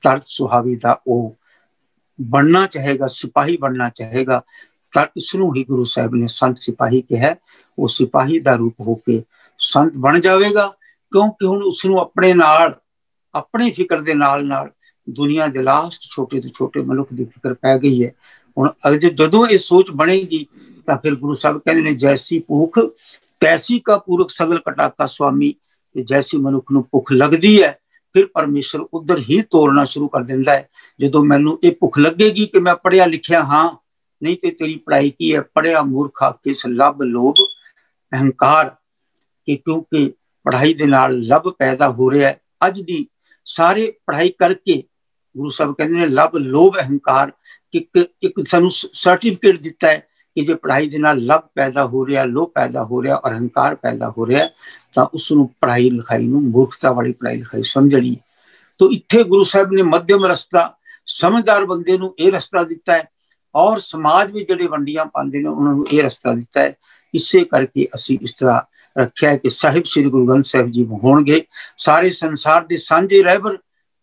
तरत सुहावी दा ओ बनना चाहेगा, सिपाही बनना चाहेगा। तर इसनों ही गुरु साहब ने संत सिपाही के है, वो सिपाही का रूप होके संत बन जाएगा। क्योंकि हुण उसनों अपने नाल, अपने फिक्र के नाल नाल दुनिया के लास्ट छोटे तो छोटे मनुख की फिक्र पै गई है। हुण जदों ये सोच बनेगी तो फिर गुरु साहब कहते हैं जैसी भूख तैसी का पूरक सगल कटाका स्वामी। जैसी मनुख नूं भुख लगती है फिर परमेश्वर उधर ही तोड़ना शुरू कर देता है। जो मैनू ये भुख लगेगी कि मैं पढ़िया लिखिया हाँ, नहीं तो तेरी पढ़ाई की है, पढ़िया मूर्खा किस लभ लोभ अहंकार। कि क्योंकि पढ़ाई दे नाल लभ पैदा हो रहा है। अज दी सारे पढ़ाई करके गुरु साहब कहते हैं लभ लोभ अहंकार कि एक सानू सर्टिफिकेट दिता है कि जे पढ़ाई दे नाल लभ पैदा हो रहा, लोभ पैदा हो रहा और अहंकार पैदा हो रहा तो उसनू पढ़ाई लिखाई नू मूर्खता वाली पढ़ाई लिखाई समझनी। तो इत्थे गुरु साहब ने मध्यम रस्ता समझदार बंदे नू ये रस्ता दिता है और समाज में जिहड़े वंडियां पांदे ने उन्हां नू ये रस्ता दिता है। इसे करके असी इस तरह रखा है कि साहिब श्री गुरु ग्रंथ साहिब जी होणगे सारे संसार के सांझे रहबर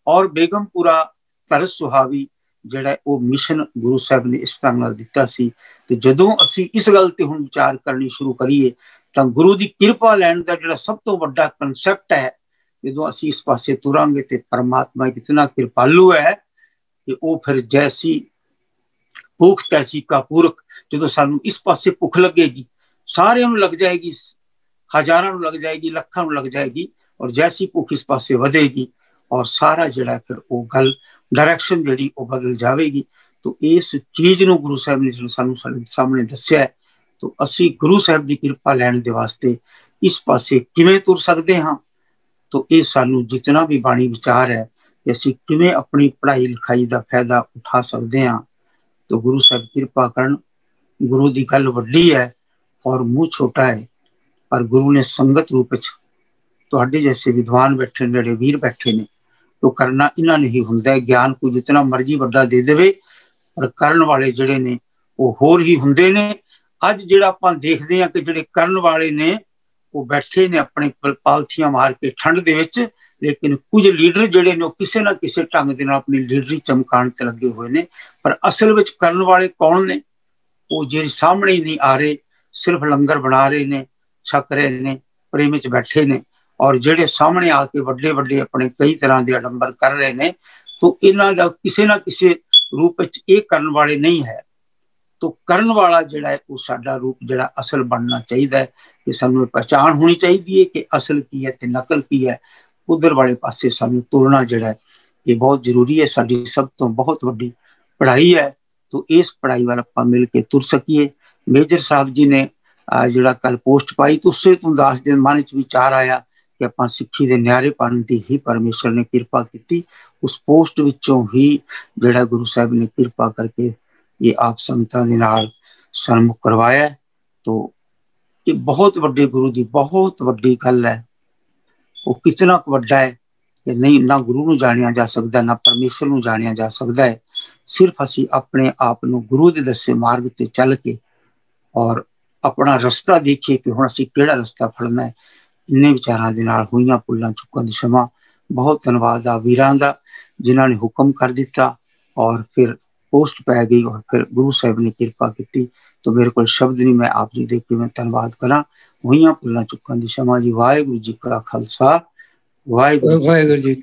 और बेगमपुरा तरस सुहावी जिहड़ा वो मिशन गुरु साहब ने इस ढंग नाल दिता सी। ते जदों असी इस गल ते हुण विचार करनी शुरू करिए तां गुरु की किरपा लैण दा जिहड़ा सब तो वड्डा कंसैप्ट है, जदों असी इस पासे तुरांगे ते परमात्मा कितना कृपालु है कि वो फिर जैसी भूख तैसी का पूरक, जदों सानू इस पासे भुख लगेगी सारियां नू लग जाएगी, हजारां नू लग जाएगी, लखां नू लग जाएगी और जैसी भुख इस पासे वधेगी और सारा जिहड़ा फिर वो गल डायरैक्शन जिहड़ी वो बदल जाएगी। तो इस चीज नू गुरु साहब ने सानू सामने दस्सिया है। तो असी गुरु साहब की कृपा लैण दे वास्ते इस पासे किवें तुर सकते हाँ, तो ये सानू जितना भी बाणी विचार है कि असी किवें अपनी पढ़ाई लिखाई का फायदा उठा सकते हाँ। तो गुरु साहब कृपा करन, गुरु की गल वड्डी है और मुँह छोटा है, पर गुरु ने संगत रूप तुहाडे जैसे विद्वान बैठे ने, जिहड़े वीर बैठे ने, तो करना इन्हां ने ही हुंदा है। ज्ञान को जितना मर्जी वड्डा दे देवे पर करन वाले जिहड़े ने वो होर ही हुंदे ने। अज जिहड़ा आपां देखदे हां कि जिहड़े करन वाले ने वो बैठे ने अपने पालथियां मार के ठंड दे विच, लेकिन कुछ लीडर जिहड़े ने किसी ना किसी ढंग दे नाल अपनी लीडरी चमकाण ते लगे हुए ने। पर असल विच करन वाले कौन ने? वो जिहड़े सामने ही नहीं आ रहे, सिर्फ लंगर बना रहे ने, छक रहे ने, प्रेम विच बैठे ने और जिहड़े सामने आके वड्डे वड्डे अपने कई तरह के आडंबर कर रहे ने। तो इन्हां दा किसी ना किसी रूप विच ये करन वाले नहीं है। तो करन वाला जिहड़ा है वो साडा रूप जिहड़ा असल बनना चाहिए है कि सानू पहचान होनी चाहिए है कि असल की है ते नकल की है। उधर वाले पासे सानू तुरना जिहड़ा है ये बहुत जरूरी है। साडी सब तो बहुत वड्डी पढ़ाई है। तो इस पढ़ाई वाल आपां मिल के तुर सकीए। मेजर साहब जी ने जिहड़ा कल पोस्ट पाई तो उससे तो 10 दिन मन च विचार आया कि आपां सिक्खी दे न्यारेपन दी ही परमेश्वर ने कृपा की। उस पोस्ट विचों ही जिहड़ा गुरु साहब ने कृपा करके ये आप संगतां दे नाल सन्मुख करवाया। तो ये बहुत वड्डे गुरु की बहुत वड्डी गल है। वो कितना वड्डा है कि नहीं ना गुरु नूं जानिया जा सकता, ना परमेश्वर नूं जानिया जा सकता है। सिर्फ असी अपने आप नूं गुरु दे दसे मार्ग ते चल के और अपना रस्ता देखिए कि हुण असी किहड़ा रस्ता फड़ना है। इन्ने विचारां दे नाल होईयां पुल्लां चुक्कां दी समां। बहुत धन्नवाद आ वीरां दा जिन्हां ने हुक्म कर दिता और फिर पोस्ट पै गई और फिर गुरु साहब ने कृपा की। तो मेरे को शब्द नहीं, मैं आप जी दे के मैं धन्नवाद करा। होईयां पुल्लां चुक्कां दी समां जी। वाहिगुरू जी का खालसा, वाहिगुरू जी।